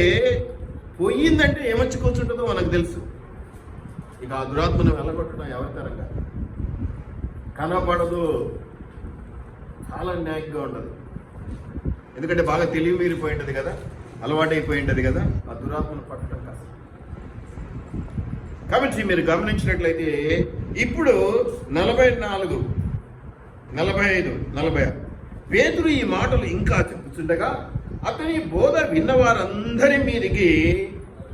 పోయిందంటే ఏమొచ్చి కూర్చుంటుందో మనకు తెలుసు. ఇక ఆ దురాత్మను వెళ్ళగొట్టడం ఎవరి తరంగా కనపడదు, చాలా న్యాయంగా ఉండదు. ఎందుకంటే బాగా తెలివి మీరిపోయి ఉంటుంది కదా, అలవాటైపోయి ఉంటుంది కదా, ఆ దురాత్మను పట్టడం కష్టం. కాబట్టి మీరు గమనించినట్లయితే ఇప్పుడు 44, 45, 46 పేతురు ఈ మాటలు ఇంకా చెప్పుచుండగా అతని బోధ విన్నవారందరి మీదికి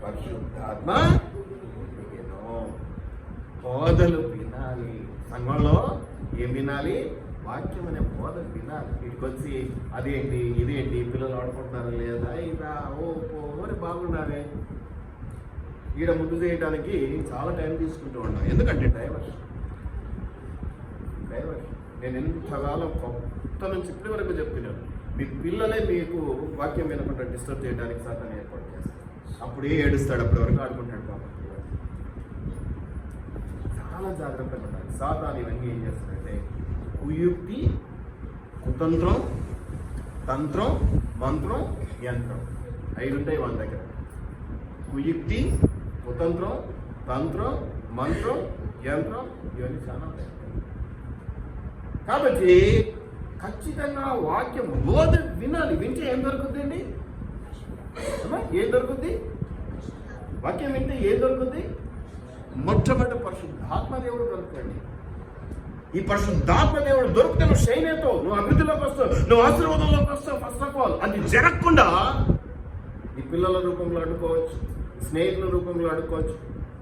పరిశుద్ధాత్మ బోధలు వినాలి. సంఘంలో ఏం వినాలి? వాక్యం అనే బోధ వినాలి. వీటికొచ్చి అదేంటి ఇదేంటి పిల్లలు ఆడుకుంటున్నారా లేదా, ఇలా ఓ పోని బాగున్నారే, ఈడ ముద్దు చేయడానికి చాలా టైం తీసుకుంటూ ఉన్నాను. ఎందుకంటే డైవర్షన్. నేను ఎంతకాలం కొత్త నుంచి ఇప్పటి వరకు చెప్తున్నాను, మీ పిల్లలే మీకు వాక్యం వినకుండా డిస్టర్బ్ చేయడానికి సాతాను ఏర్పాటు చేస్తాడు. అప్పుడే ఏడుస్తాడు, అప్పటి వరకు ఆడుకుంటాడు. కాబట్టి చాలా జాగ్రత్తగా ఉండాలి. సాతాను ఇవన్నీ ఏం చేస్తాడంటే కుయుక్తి, కుతంత్రం, తంత్రం, మంత్రం, యంత్రం 5 ఉంటాయి మన దగ్గర. కుయుక్తి, కుతంత్రం, తంత్రం, మంత్రం, యంత్రం, ఇవన్నీ చాలా ఉంటాయి. కాబట్టి ఖచ్చితంగా వాక్యం బోధ వినాలి. వింటే ఏం దొరుకుతుందండి? ఏం దొరుకుతుంది? వాక్యం వింటే ఏం దొరుకుతుంది? మొట్టమొదటి పరిశుద్ధాత్మ దేవుడు దొరుకుతాడు. ఈ పరిశుద్ధాత్మ దేవుడు దొరికితే నువ్వు షైన్ అవుతావు, నువ్వు అభివృద్ధిలోకి వస్తావు, నువ్వు ఆశీర్వాదంలోకి వస్తావు. ఫస్ట్ ఆఫ్ ఆల్ అది జరగకుండా నీ పిల్లల రూపంలో అడ్డుకోవచ్చు, స్నేహితుల రూపంలో అడ్డుకోవచ్చు,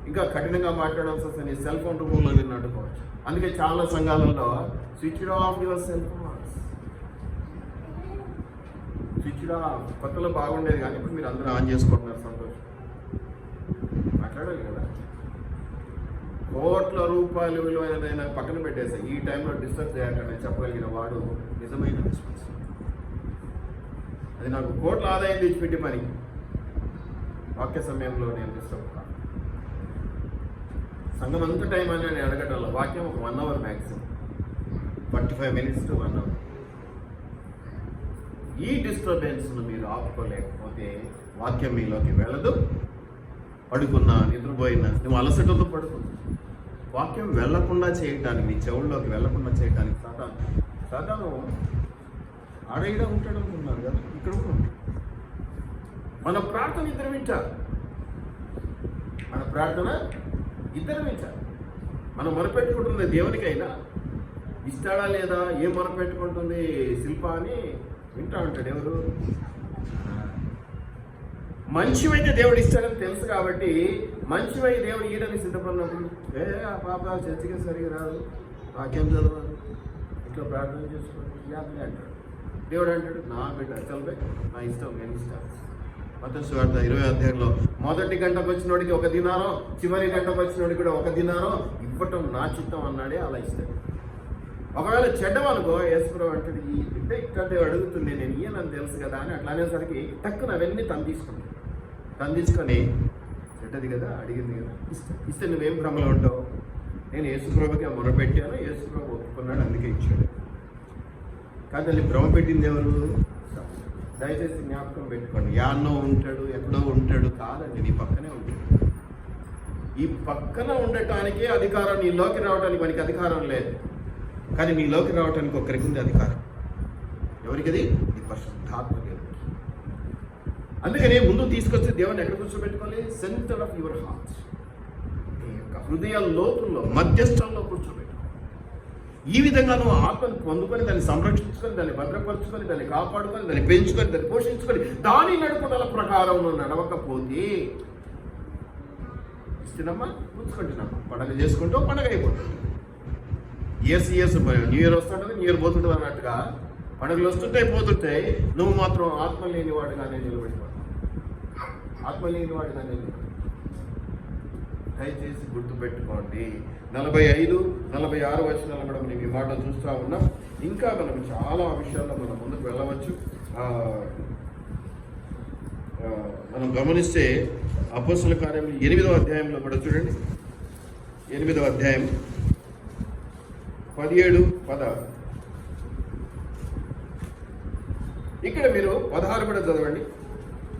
ఇంకా కఠినంగా మాట్లాడాల్సి వస్తే నీ సెల్ ఫోన్ రూపంలో నిన్ను అడ్డుకోవచ్చు. అందుకే చాలా సంఘాలలో switch off your cell phones, switch off. కొత్తలో బాగుండేది కానీ ఇప్పుడు మీరు అందరూ ఆన్ చేసుకుంటున్నారు. సంతోషం, మాట్లాడాలి కదా. కోట్ల రూపాయలు విలువైనదైనా పక్కన పెట్టేసి ఈ టైంలో డిస్టర్బ్ చేయకండి చెప్పగలిగిన వాడు నిజమైన విశ్వాసం. అది నాకు కోట్ల ఆదాయం తెచ్చిపెట్టి పని. వాక్య సమయంలో నేను డిస్టర్బ్ కాదు. సంఘం అంత టైం అని నేను అడగటంలో వాక్యం ఒక 1 hour maximum, 45 minutes to 1 hour. ఈ డిస్టర్బెన్స్ను మీరు ఆపుకోలేకపోతే వాక్యం మీలోకి వెళ్ళదు. పడుకున్నా, నిద్రపోయినా, నువ్వు అలసటతో పడుకున్నా వాక్యం వెళ్లకుండా చేయడానికి, నీ చెవుల్లోకి వెళ్లకుండా చేయడానికి సాధారణ ఆడైనా ఉంటాడు అనుకున్నారు కదా, ఇక్కడ కూడా ఉంటాడు. మన ప్రార్థన ఇద్దరు వింటారు. మనం మొరపెట్టుకుంటుంది దేవునికైనా ఇస్తాడా లేదా, ఏం మొరపెట్టుకుంటుంది శిల్ప అని వింటా ఉంటాడు. ఎవరు మంచివైతే దేవుడు ఇస్తాడని తెలుసు కాబట్టి మంచివై దేవుడు ఈడని సిద్ధపడినప్పుడు ఆ పాప చర్చికి సరిగా రాదు, వాక్యం చదవాలి, ఇట్లా ప్రార్థన చేసుకోవాలి అంటాడు. దేవుడు అంటాడు, నా బిడ్డ చదివే, నా ఇష్టం, నేను ఇస్తాను. మత్తయి సువార్త 20వ అధ్యాయంలో మొదటి గంటకు వచ్చినోడికి 1 దినారం, చివరి గంటకు వచ్చినోడికి కూడా 1 దినారం ఇవ్వటం నా చిత్తం అన్నాడే, అలా ఇస్తాడు. ఒకవేళ చెడ్డమనుకో యేసుప్రభు అంటాడు, ఈ బిడ్డ ఇక్కడ అడుగుతుంది, నేను ఇయ్యనని తెలుసు కదా అని అట్లా అనేసరికి టక్కున అవన్నీ తను తీసుకొని చెడ్డది కదా, అడిగింది కదా, ఇస్తే నువ్వేం భ్రమలో ఉంటావు? నేను యేసుప్రభుకి మొరపెట్టాను, యేసుప్రభు ఒప్పుకున్నాడు, అందుకే ఇచ్చాడు. కానీ దాన్ని భ్రమ పెట్టింది ఎవరు? దయచేసి జ్ఞాపకం పెట్టుకోండి. యాన్నో ఉంటాడు, ఎక్కడో ఉంటాడు కాదండి, నీ పక్కనే ఉంటాడు. ఈ పక్కన ఉండటానికే అధికారం, నీలోకి రావడానికి మనకి అధికారం లేదు. కానీ నీలోకి రావడానికి ఒక్కరికి ఉంది అధికారం. ఎవరికి అది? నీ పరిశుద్ధాత్మ దేవుడికి. అందుకనే ముందు తీసుకొచ్చి దేవుని ఎక్కడ కూర్చోబెట్టుకోవాలి? సెంటర్ ఆఫ్ యువర్ హార్ట్, నీ యొక్క హృదయ లోతుల్లో, మధ్యస్థంలో కూర్చోబెట్టుకోవాలి. ఈ విధంగా నువ్వు ఆత్మను పొందుకొని, దాన్ని సంరక్షించుకొని, దాన్ని భద్రపరుచుకొని, దాన్ని కాపాడుకొని, దాన్ని పెంచుకొని, దాన్ని పోషించుకొని, దాని నడుపుదల ప్రకారం నువ్వు నడవకపోతే ఇస్తున్నామా కూర్చుకుంటున్నామా, పండగ చేసుకుంటూ పండగ అయిపోతుంది. ఇయర్స్ న్యూ ఇయర్ వస్తుంటుంది, న్యూ ఇయర్ పోతుంటుంది అన్నట్టుగా పండుగలు వస్తుంటాయి పోతుంటాయి, నువ్వు మాత్రం ఆత్మ లేనివాడుగానే నిలబడిపోతావు. ఆత్మ లేనివాడుగానే దయచేసి గుర్తుపెట్టుకోండి. 45, 46 వచనాలు కూడా మనం ఈ మాట చూస్తూ ఉన్నాం. ఇంకా మనం చాలా విషయాల్లో మనం ముందుకు వెళ్ళవచ్చు. మనం గమనిస్తే అపోస్తల కార్యం 8వ అధ్యాయంలో కూడా చూడండి. 8వ అధ్యాయం 17, 16. ఇక్కడ మీరు 16 కూడా చదవండి.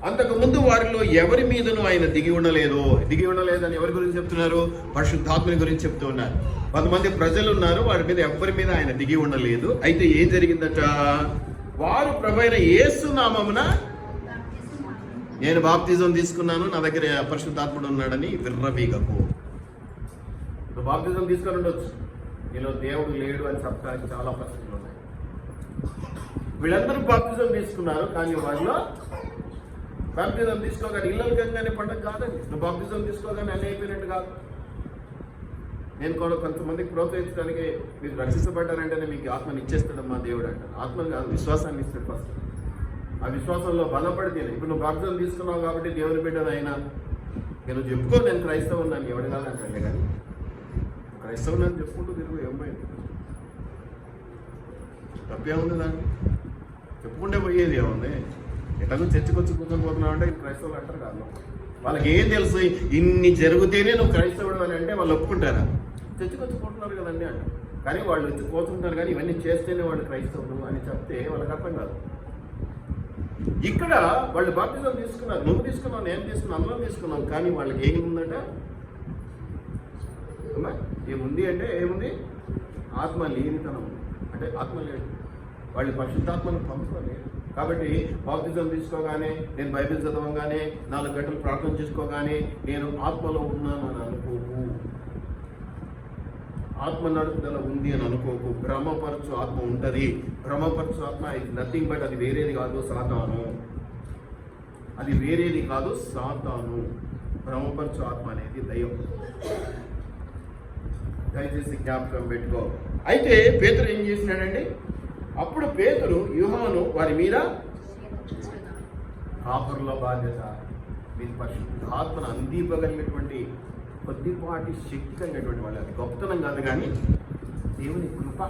అంతకు ముందు వారిలో ఎవరి మీదను ఆయన దిగి ఉండలేదని ఎవరి గురించి చెప్తున్నారు? పరిశుద్ధాత్మని గురించి చెప్తూ ఉన్నారు. 10 మంది ప్రజలు ఉన్నారు, వారి మీద ఎవరి మీద ఆయన దిగి ఉండలేదు. అయితే ఏం జరిగిందట? వారు ప్రభువైన యేసు నామమున నేను బాప్తిజం తీసుకున్నాను, నా దగ్గర పరిశుద్ధాత్ముడు ఉన్నాడని విర్రవీగకు. నువ్వు బాప్తిజం తీసుకొని ఉండొచ్చు, నీలో దేవుడు లేడు అని చెప్పడానికి చాలా పరిస్థితులు ఉన్నాయి. వీళ్ళందరూ బాప్తిజం తీసుకున్నారు, కానీ వాళ్ళలో బాప్తిజం తీసుకోగానే ఇళ్ళలు కంగానే పండగ కాదండి. నువ్వు బాప్తిజం తీసుకోగానే అన్నీ అయిపోయినట్టు కాదు. నేను కూడా కొంతమందికి ప్రోత్సహించడానికి, మీరు రక్షించబడ్డారంటేనే మీకు ఆత్మని ఇచ్చేస్తాడమ్మా దేవుడు అంటారు. ఆత్మని కాదు, విశ్వాసాన్ని ఇస్తాడు ఫస్ట్. ఆ విశ్వాసంలో బలపడితేనే. ఇప్పుడు నువ్వు బాప్తిజం తీసుకున్నావు కాబట్టి దేవుని బిడ్డను అయినా నేను చెప్పుకో, నేను క్రైస్తవున్నాను ఎవడు కాదంటే, కానీ క్రైస్తవుని చెప్పుకుంటూ తిరుగు ఏమైంది? తప్పేముంది దాన్ని? చెప్పుకుంటే పోయేది ఏముంది? ఎట్లాగో చర్చకొచ్చి కూర్చొని పోతున్నావు అంటే క్రైస్తవులు అంటారు కాదు. వాళ్ళకి ఏం తెలుసు? ఇన్ని జరిగితేనే నువ్వు క్రైస్తవుడు అని అంటే వాళ్ళు ఒప్పుకుంటారా? చర్చకొచ్చి పోతున్నారు కదండి అంట. కానీ వాళ్ళు వచ్చి పోతుంటారు, కానీ ఇవన్నీ చేస్తేనే వాళ్ళు క్రైస్తవుడు అని చెప్తే వాళ్ళకి అర్థం కాదు. ఇక్కడ వాళ్ళు బాప్తిజం తీసుకున్నారు, నువ్వు తీసుకున్నావు, నేను తీసుకున్నాను, అందరం తీసుకున్నాం. కానీ వాళ్ళకి ఏముందట? ఏముంది అంటే ఏముంది? ఆత్మ లేనితనం. అంటే ఆత్మ లేదు, వాళ్ళు పరిశుద్ధాత్మను పంపుకోలేదు. కాబట్టి బాప్తిజం తీసుకోగానే, నేను బైబిల్ చదవగానే, 4 గంటలు ప్రార్థన చేసుకోగానే నేను ఆత్మలో ఉన్నాను అని అనుకోకు. ఆత్మ నడుపుదల ఉంది అని అనుకోకు. భ్రమపరచు ఆత్మ ఉంటుంది. భ్రమపరచు ఆత్మ ఇది నథింగ్ బట్ అది వేరేది కాదు, సాతాను. అది వేరేది కాదు, సాతాను. భ్రమపరచు ఆత్మ అనేది దయ్యం. దయచేసి జ్ఞాపకం పెట్టుకో. అయితే పేతురు ఏం చేసినాడండి? అప్పుడు పేతురు యూహాను వారి మీద కాపురుల బాధ్యత, మీరు పరిశుద్ధాత్మను అందింపగలిగినటువంటి కొద్దిపాటి శక్తి కలిగినటువంటి వాళ్ళు. అది గొప్పతనం కాదు, కానీ దేవుని కృప.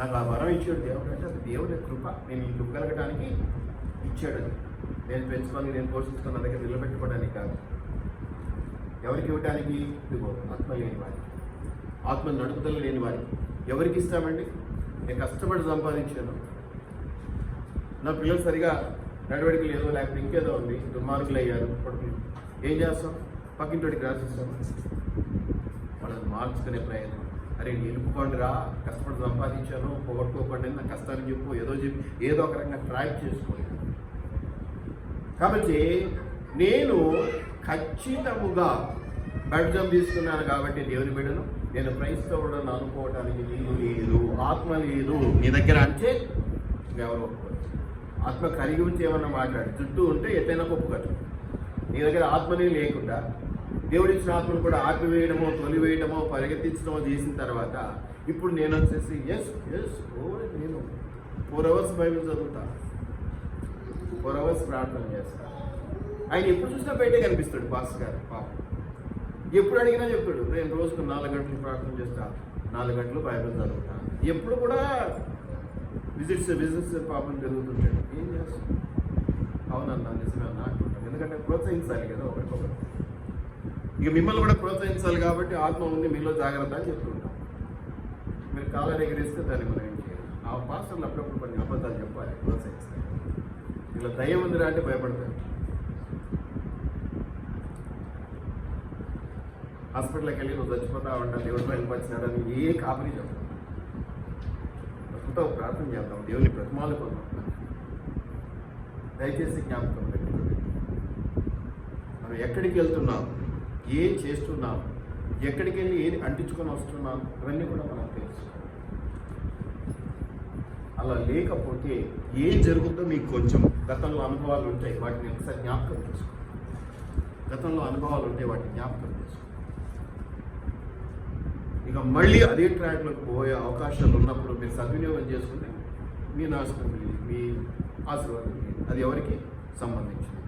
నాకు ఆ వరం ఇచ్చాడు దేవుడు అంటే అది దేవుని కృప. నేను ఈ కృప కలగడానికి ఇచ్చాడు. నేను పెంచుకొని, నేను పోషించుకొని నా దగ్గర నిలబెట్టుకోవడానికి కాదు. ఎవరికి ఇవ్వడానికి? ఇదిగో ఆత్మ లేని వారికి, ఆత్మ నడుపుదల లేని వారికి. ఎవరికి ఇస్తామండి? నేను కష్టపడి సంపాదించాను, నా పిల్లలు సరిగా నడవడిక లేదు, లేకపోతే ఇంకేదో ఉంది, దుర్మార్గులు అయ్యారు కొడుకులు, ఏం చేస్తాం? పక్కింటోడికి రాసిస్తాం. వాళ్ళని మార్చుకునే ప్రయత్నం. అరే నిలుపుకోండి రా, కష్టపడి సంపాదించాను, పోగొట్టుకోకండి, నా కష్టాన్ని చెప్పు, ఏదో ఒక రకంగా ట్రాక్ చేసుకోండి. కాబట్టి నేను ఖచ్చితముగా బాప్తిజం తీసుకున్నాను కాబట్టి దేవుని బిడ్డను, నేను క్రైస్తవుడని అనుకోవడానికి నీళ్ళు లేదు, ఆత్మ లేదు నీ దగ్గర అంటే ఎవరు ఒప్పుకోరు. ఆత్మ కలిగి ఉంచి ఏమన్నా మాట్లాడు, చుట్టూ ఉంటే ఎట్టైనా ఒప్పుకోరు. నీ దగ్గర ఆత్మనే లేకుండా దేవుడిచ్చిన ఆత్మను కూడా ఆపివేయడమో, తొలివేయడమో, పరిగెత్తించడమో చేసిన తర్వాత ఇప్పుడు నేను వచ్చేసి నేను 4 hours బైబిల్ చదువుతా, 4 hours ప్రార్థన చేస్తా. ఆయన ఎప్పుడు చూసినా బయటే కనిపిస్తాడు పాస్టర్ గారు. పాపం ఎప్పుడు అడిగినా చెప్తాడు, నేను రోజుకు 4 గంటలు ప్రార్థన చేస్తా, 4 గంటలు బైబిల్ చదువుతా. ఎప్పుడు కూడా విజిట్స్ పాపం జరుగుతుంటాడు. ఏం చేస్తాం? అవునన్నా నిజమే అన్న అంటుంటాడు. ఎందుకంటే ప్రోత్సహించాలి కదా ఒకరికొకరు. ఇక మిమ్మల్ని కూడా ప్రోత్సహించాలి కాబట్టి ఆత్మ ఉంది మీలో, జాగ్రత్త అని చెప్తుంటాం. మీరు కాళ్ళ ఎగిరిస్తే దాన్ని మనం ఏం చేయాలి? ఆ పాస్టర్లు అప్పుడప్పుడు కొన్ని అబద్ధాలు చెప్పాలి, ప్రోత్సహిస్తారు. ఇలా దయ్యం ఉందిరా అంటే భయపడతారు. హాస్పిటల్కి వెళ్ళి నువ్వు చచ్చిపోతా ఉంటా, దేవుడి పైకి వచ్చినాడని ఏ కాపరి చెప్తాను. ప్రస్తుతం ప్రార్థన చేద్దాం, దేవుని ప్రతిమాలు పొందుతాం. దయచేసి జ్ఞాపకం పెట్టుకోండి, మనం ఎక్కడికి వెళ్తున్నాం, ఏం చేస్తున్నాం, ఎక్కడికి వెళ్ళి ఏది అంటించుకొని వస్తున్నాం, ఇవన్నీ కూడా మనకు తెలుసు. అలా లేకపోతే ఏం జరుగుతుందో మీకు కొంచెం గతంలో అనుభవాలు ఉంటాయి, వాటిని ఒకసారి జ్ఞాపకం చేసుకో. గతంలో అనుభవాలు ఉంటాయి, వాటిని జ్ఞాపకం చేసుకో. ఇక మళ్ళీ అదే ట్రాక్లోకి పోయే అవకాశాలు ఉన్నప్పుడు మీరు సద్వినియోగం చేసుకుంటే మీ నాశనం మీ ఆశీర్వాదం అది ఎవరికి సంబంధించింది.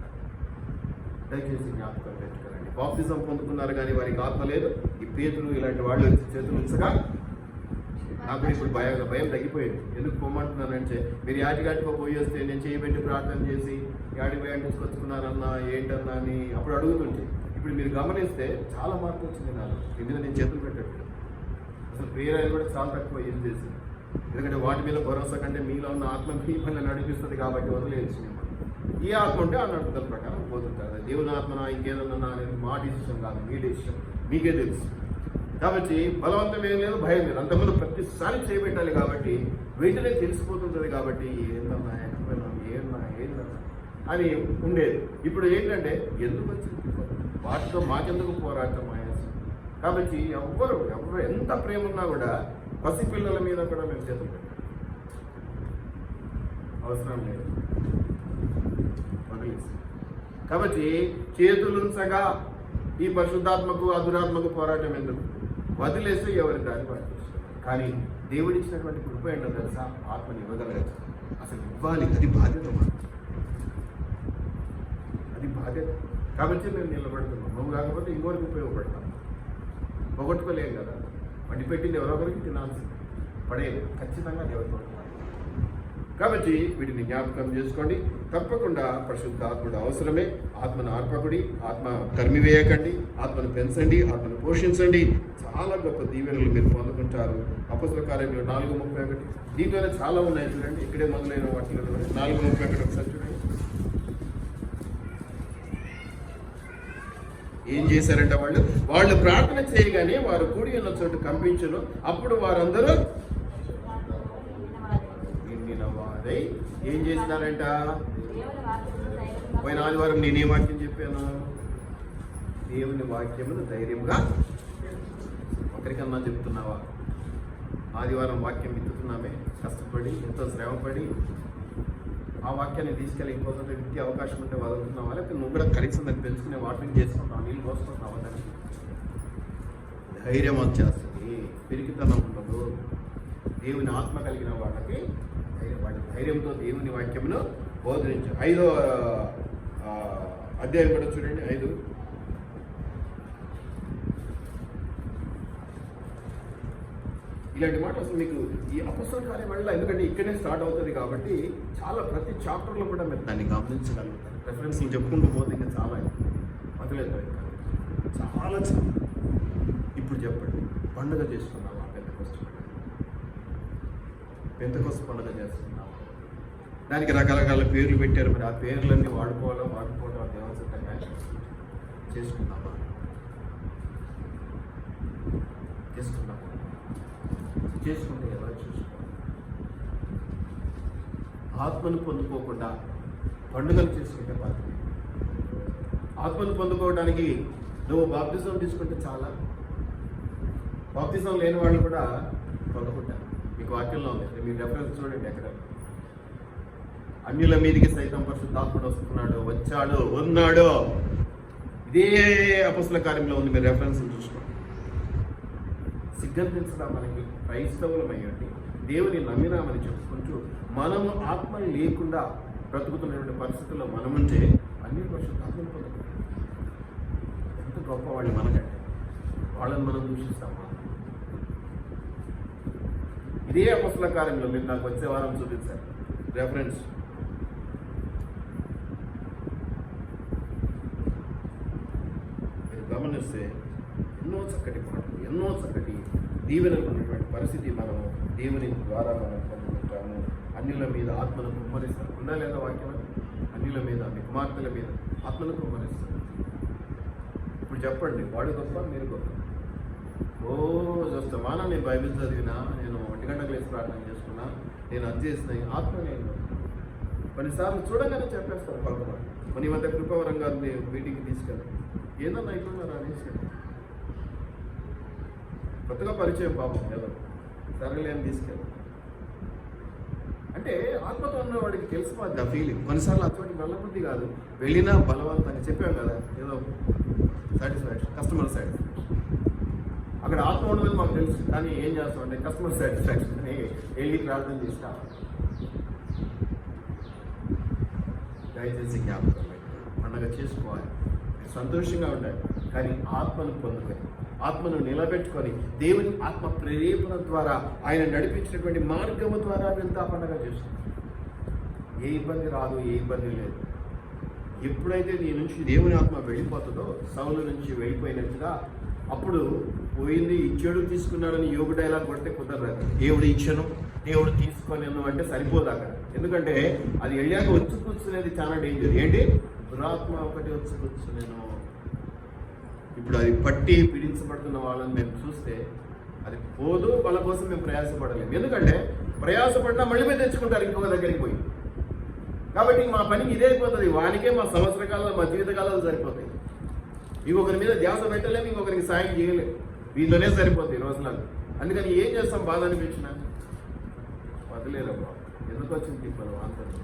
దయచేసి జ్ఞాపకం పెట్టుకోరండి. బాప్తిజం పొందుకున్నారు కానీ వారికి ఆత్మ లేదు. ఈ పేతులు ఇలాంటి వాళ్ళు చేతులు ఉంచగా నాకు ఇప్పుడు భయం తగ్గిపోయింది. ఎందుకు పొమ్మంటున్నానంటే మీరు యాటిగాటికో పోయి వస్తే నేను చేయబెట్టి ప్రార్థన చేసి యాడి భయం తీసుకొచ్చుకున్నారన్నా ఏంటన్నా అని అప్పుడు అడుగుతుంటే, ఇప్పుడు మీరు గమనిస్తే చాలా మార్పు వచ్చింది నాకు. ఎందుకంటే నేను చేతులు పెట్టట్లేదు. అసలు ప్రేయర్ అనేది కూడా చాలా తక్కువ యూజ్ చేసింది. ఎందుకంటే వాటి మీద భరోసా కంటే మీలో ఉన్న ఆత్మ మిమ్మల్ని నడిపిస్తుంది కాబట్టి వదిలేసి ఈ ఆత్మ ఉంటే ఆ నడుపుదల ప్రకారం పోతుంటారు. దేవుని ఆత్మనా ఇంకేదన్నా అనేది మా డిసిషన్ కాదు, మీ డిసిషన్, మీకే తెలుసు. కాబట్టి బలవంతం ఏం లేదు, భయం లేదు. అంతకుముందు ప్రతిసారి చేయబెట్టాలి కాబట్టి వెంటనే తెలిసిపోతుంటుంది. కాబట్టి ఏందన్నా ఎక్కడైనా ఏందన్నా అని ఉండేది. ఇప్పుడు ఏంటంటే ఎందుకు వచ్చింది వాటితో మాకెందుకు పోరాటం ఆయాసం. కాబట్టి ఎవరు ఎంత ప్రేమ ఉన్నా కూడా పసిపిల్లల మీద కూడా మేము చేతులు పెట్టాం, అవసరం లేదు, వదిలేసి. కాబట్టి చేతులుంచగా ఈ పరిశుద్ధాత్మకు అదురాత్మకు పోరాటం ఎందుకు, వదిలేస్తే ఎవరి దారి పాటిస్తారు. కానీ దేవుడిచ్చినటువంటి కృప ఏంటో తెలుసా, ఆత్మని ఇవ్వగలగదు. అసలు ఇవ్వాలి, అది బాధ్యత మాకు, అది బాధ్యత. కాబట్టి మేము నిలబడుతున్నాం. నువ్వు కాకపోతే ఇంకోరికి ఉపయోగపడతాం. పొగొట్టుకోలేం కదా, వండి పెట్టింది ఎవరొకరికి తినాల్సింది, పడేది ఖచ్చితంగా దేవుడు. కాబట్టి వీటిని జ్ఞాపకం చేసుకోండి. తప్పకుండా పరిశుద్ధ ఆత్ముడు అవసరమే. ఆత్మను ఆర్పకుడి, ఆత్మ కర్మివేయకండి, ఆత్మను పెంచండి, ఆత్మను పోషించండి. చాలా గొప్ప దీవెనలు మీరు పొందుకుంటారు. అపొస్తలుల కార్యములు 4:31. దీంట్లోనే చాలా ఉన్నాయి చూడండి, ఇక్కడే మొదలైన వాటిలో 4:31 ఒకసారి చూడండి. ఏం చేశారంటే వాళ్ళు ప్రార్థన చేయగానే వారు కూడి ఉన్న చోటు కంపించును. అప్పుడు వారందరూ నిండిన వారై ఏం చేసినారంట. పోయిన ఆదివారం నేనే వాక్యం చెప్పాను, దేవుని వాక్యమును ధైర్యంగా. ఒకరికన్నా చెప్తున్నావా? ఆదివారం వాక్యం విత్తుతున్నామే, కష్టపడి ఎంతో శ్రమపడి ఆ వాక్యాన్ని తీసుకెళ్ళి ఇంకోసారి విత్తే అవకాశం ఉంటే వదులుతున్నావా? లేకపోతే నువ్వు కూడా కనీసం దాన్ని పెంచుకునే వాటిని చేసుకుంటున్నావు, నీళ్ళు పోసుకుంటున్నావా? దానికి ధైర్యం వచ్చేస్తుంది, పిరికితనం ఉండదు. దేవుని ఆత్మ కలిగిన వాళ్ళకి వాటి ధైర్యంతో దేవుని వాక్యమును బోధించారు. 5వ అధ్యాయం కూడా చూడండి, 5. ఇలాంటి మాట అసలు మీకు ఈ అపొస్తలుల కార్యం వల్ల, ఎందుకంటే ఇక్కడే స్టార్ట్ అవుతుంది కాబట్టి చాలా ప్రతి చాప్టర్లో కూడా మీరు దాన్ని గమనించగలుగుతారు. రెఫరెన్స్లు చెప్పుకుంటూ పోతే ఇంకా చాలా మొదలవుతుంది, చాలా. ఇప్పుడు చెప్పండి, పండుగ చేసుకున్నావా? పెంతెకొస్తు పండుగ చేసుకున్నావా? దానికి రకరకాల పేర్లు పెట్టారు. మరి ఆ పేర్లన్నీ వాడుకోవడం దేవసిద్ధంగా చేసుకున్నావా? చేసుకుంటే ఎలా చూసుకోవాలి? ఆత్మను పొందుకోకుండా పండుగలు చేసుకుంటే బాధ్యత. ఆత్మను పొందుకోవడానికి నువ్వు బాప్తిజం తీసుకుంటే చాలా. బాప్తిజం లేని వాళ్ళు కూడా పొందుకుంటారు. మీకు వాక్యంలో ఉంది, మీరు రెఫరెన్స్ చూడండి. ఎక్కడ అన్యుల మీదికి సైతం పరిశుద్ధాత్ముడు వస్తున్నాడు, వచ్చాడు, ఉన్నాడు. ఇదే అపొస్తలుల కార్యంలో ఉంది, మీరు రెఫరెన్స్ చూసుకోండి. సిగ్గనిపించడా మనకి క్రైస్తవులమయ్యండి, దేవుని నమ్మినామని చెప్పుకుంటూ మనము ఆత్మ లేకుండా బ్రతుకుతున్నటువంటి పరిస్థితుల్లో మనముంటే అన్ని పరిశుద్ధాత్మను పొందుకుంటాం. ఎంత గొప్ప వాళ్ళు మనకంటే, వాళ్ళని మనం దూషిస్తామా? ఇదే అపొస్తలుల కార్యంలో మీరు నాకు వచ్చే వారం చూపించారు రెఫరెన్స్. మీరు గమనిస్తే ఎన్నో చక్కటి మాటలు, ఎన్నో చక్కటి దీవెనలు ఉన్నటువంటి పరిస్థితి మనము దేవుని ద్వారా మనం పొందుకుంటాం. ప్రకారము అన్యుల మీద ఆత్మను కుమ్మరిస్తారు. ఉందా లేదా వాక్యం? అన్యుల మీద, మీ కుమార్తెల మీద ఆత్మను కుమ్మరిస్తారు. ఇప్పుడు చెప్పండి, వాడు గొప్ప, మీరు గొప్ప? చూస్తామానా నేను బైబిల్ చదివినా, నేను 1 గంటలకు లేచి ప్రార్థన చేసుకున్నా, నేను అది చేసిన ఆత్మ నేను కొన్నిసార్లు చూడగానే చెప్పేస్తారు కొంతమంది. మన ఈ మధ్య కృపావరం గారిని మీటింగ్కి తీసుకెళ్ళి ఏదన్నా అయిపోయినారా అనేసి కొత్తగా పరిచయం పాపం ఏదో సరేలే అని తీసుకెళ్ళి అంటే ఆత్మతో ఉన్న వాడికి తెలిసిపోద్ది ఆ ఫీలింగ్. కొన్నిసార్లు అటువంటి వెళ్ళబుద్ధి కాదు, వెళ్ళినా బలవంతంగా చెప్పాం కదా, ఏదో సాటిస్ఫాక్షన్, కస్టమర్ సాటిస్ఫాక్షన్. అక్కడ ఆత్మ ఉండదని మాకు తెలుసు, కానీ ఏం చేస్తామంటే కస్టమర్ సాటిస్ఫాక్షన్ వెళ్ళి ప్రార్థన చేస్తా. దయచేసి జ్ఞాపకం పండగ చేసుకోవాలి, సంతోషంగా ఉండాలి, కానీ ఆత్మను పొందుకొని, ఆత్మను నిలబెట్టుకొని, దేవుని ఆత్మ ప్రేరేపణ ద్వారా ఆయన నడిపించినటువంటి మార్గము ద్వారా వెళ్తా పండగ చేస్తాం. ఏ ఇబ్బంది రాదు, ఏ ఇబ్బంది లేదు. ఎప్పుడైతే నీ నుంచి దేవుని ఆత్మ వెళ్ళిపోతుందో, సౌలు నుంచి వెళ్ళిపోయినట్టుగా, అప్పుడు పోయింది ఇచ్చాడు తీసుకున్నాడని యోగు డైలాగ్ కొడితే కుదరదు. దేవుడు ఇచ్చను, దేవుడు తీసుకొనేను అంటే సరిపోదు అక్కడ. ఎందుకంటే అది వెళ్ళాక వచ్చి కూర్చునేది చాలా డేంజర్. ఏంటి? దురాత్మ ఒకటి వచ్చి కూర్చునేను. ఇప్పుడు అది పట్టి పీడించబడుతున్న వాళ్ళని మేము చూస్తే అది పోదు, వాళ్ళ కోసం మేము ప్రయాసపడలేము. ఎందుకంటే ప్రయాసపడినా మళ్ళీ మీద తెచ్చుకుంటారు ఇంకొక దగ్గరికి పోయి. కాబట్టి మా పనికి ఇదే అయిపోతుంది. వానికే మా సంవత్సర కాలాలు, మా జీవిత కాలాలు సరిపోతాయి. ఇంకొకరి మీద ధ్యాస పెట్టలేము, ఇంకొకరికి సాయం చేయలేము. వీళ్ళనే సరిపోతాయి రోజులలో. అందుకని ఏం చేస్తాం? బాధ అనిపించిన వదిలేరమ్మా. ఎందుకు వచ్చింది తిప్పలు? ఆంతరం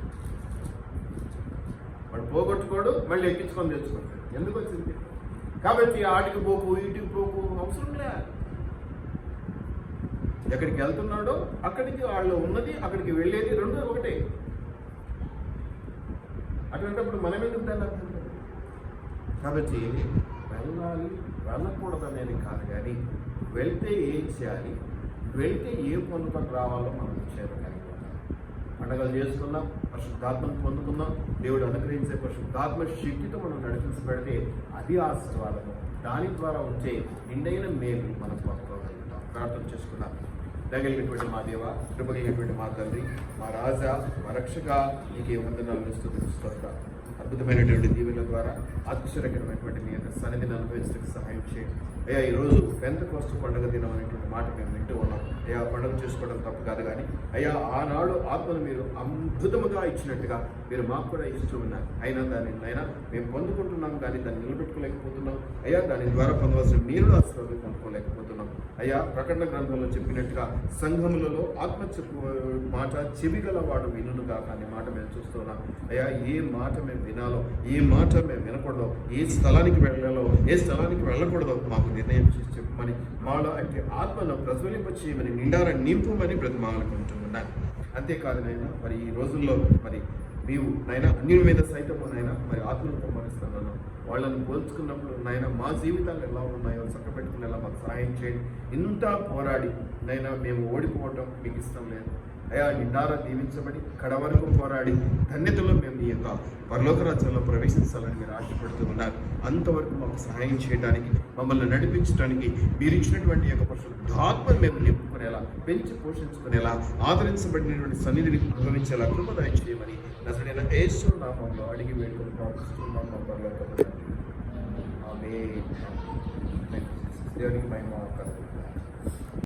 వాడు పోగొట్టుకోడు, మళ్ళీ ఎక్కించుకొని తెచ్చుకుంటాడు. ఎందుకు వచ్చింది? కాబట్టి ఆటికి పోకు, ఇటుకి పోకు అవసరం లే. ఎక్కడికి వెళ్తున్నాడో అక్కడికి వాళ్ళు ఉన్నది, అక్కడికి వెళ్ళేది రెండు ఒకటే. అటువంటిప్పుడు మనం ఎందుకు దాన్ని అర్థం? కాబట్టి వెళ్ళాలి, వెళ్ళకూడదు అనేది కాదు, కానీ వెళ్తే ఏం చేయాలి, వెళ్తే ఏ పొందుకొని రావాలో మనం చేరగలిగాం. పండుగలు చేసుకుందాం, పరిశుద్ధాత్మను పొందుకుందాం. దేవుడు అనుగ్రహించే పరిశుద్ధాత్మ శక్తితో మనం నడిపించబడితే అది ఆశీర్వాదము. దాని ద్వారా వచ్చే నిండైన మేలు మనం పొందుకోగలుగుతాం. ప్రార్థన చేసుకుందాం. దయగలిగినటువంటి మా దేవ, కృపగలిగినటువంటి మా తండ్రి, మా రాజా, మా రక్షక, నీకే వందనాలు స్తుతిస్తూ అద్భుతమైనటువంటి దీవెనల ద్వారా ఆశ్చర్యకరమైనటువంటి మీ యొక్క సన్నిధిని అనుభవించడానికి సహాయం చేయండి. అయ్యా, ఈరోజు పెంతెకోస్తు పండుగ దినం అనేటువంటి మాట మేము వింటూ ఉన్నాం. అయ్యా, పండుగ చేసుకోవడం తప్పు కాదు, కానీ అయ్యా ఆనాడు ఆత్మను మీరు అద్భుతముగా ఇచ్చినట్టుగా మీరు మాకు కూడా ఇస్తూ ఉన్నారు. అయినా అయినా మేము పొందుకుంటున్నాం, కానీ దాన్ని నిలబెట్టుకోలేకపోతున్నాం. అయ్యా, దాని ద్వారా పొందవలసిన మీరు ఆశీర్వాదం పొందుకోలేకపోతున్నాం. అయ్యా, ప్రకటన గ్రంథంలో చెప్పినట్టుగా సంఘములలో ఆత్మ చెప్పు మాట చెవిగల వాడు వినుగా అనే మాట మేము చూస్తున్నాం. అయ్యా, ఏ మాట మేము వినాలో, ఏ మాట మేము వినకూడదో, ఏ స్థలానికి వెళ్ళాలో, ఏ స్థలానికి వెళ్ళకూడదో మాకు నిర్ణయం చేసి చెప్పమని, మాలో అంటే ఆత్మను ప్రజ్వలింప చేయమని, నిండార నింపుమని బ్రతిమాలనుకుంటున్నాను. అంతేకాదు నాయన, మరి ఈ రోజుల్లో మరి నీవు నాయన అన్యుల మీద సైతము నాయన మరి ఆత్మను కుమ్మరిస్తున్నాను. వాళ్ళని పోల్చుకున్నప్పుడు నాయన మా జీవితాలు ఎలా ఉన్నాయో చక్కబెట్టుకునేలా మాకు సహాయం చేయండి. ఇంత పోరాడి నైనా మేము ఓడిపోవటం మీకు ఇష్టం లేదు. అయ్యా, నిండారా దీవించబడి కడవరకు పోరాడి ధన్యతలో మేము ఈ యొక్క పరలోక రాజ్యంలో ప్రవేశించాలని మీరు ఆశపడుతూ ఉన్నారు. అంతవరకు మాకు సహాయం చేయడానికి, మమ్మల్ని నడిపించడానికి మీరు ఇచ్చినటువంటి యొక్క పరిశుద్ధాత్మను మేము నింపుకునేలా, పెంచి పోషించుకునేలా, ఆదరించబడినటువంటి సన్నిధిని అనుభవించేలా కృప దయచేయమని నజరేయుడైన యేసు నామములో అడిగి వేడుకొని ప్రార్థిస్తున్నాం. ఆమేన్. దేవునికి మహిమ.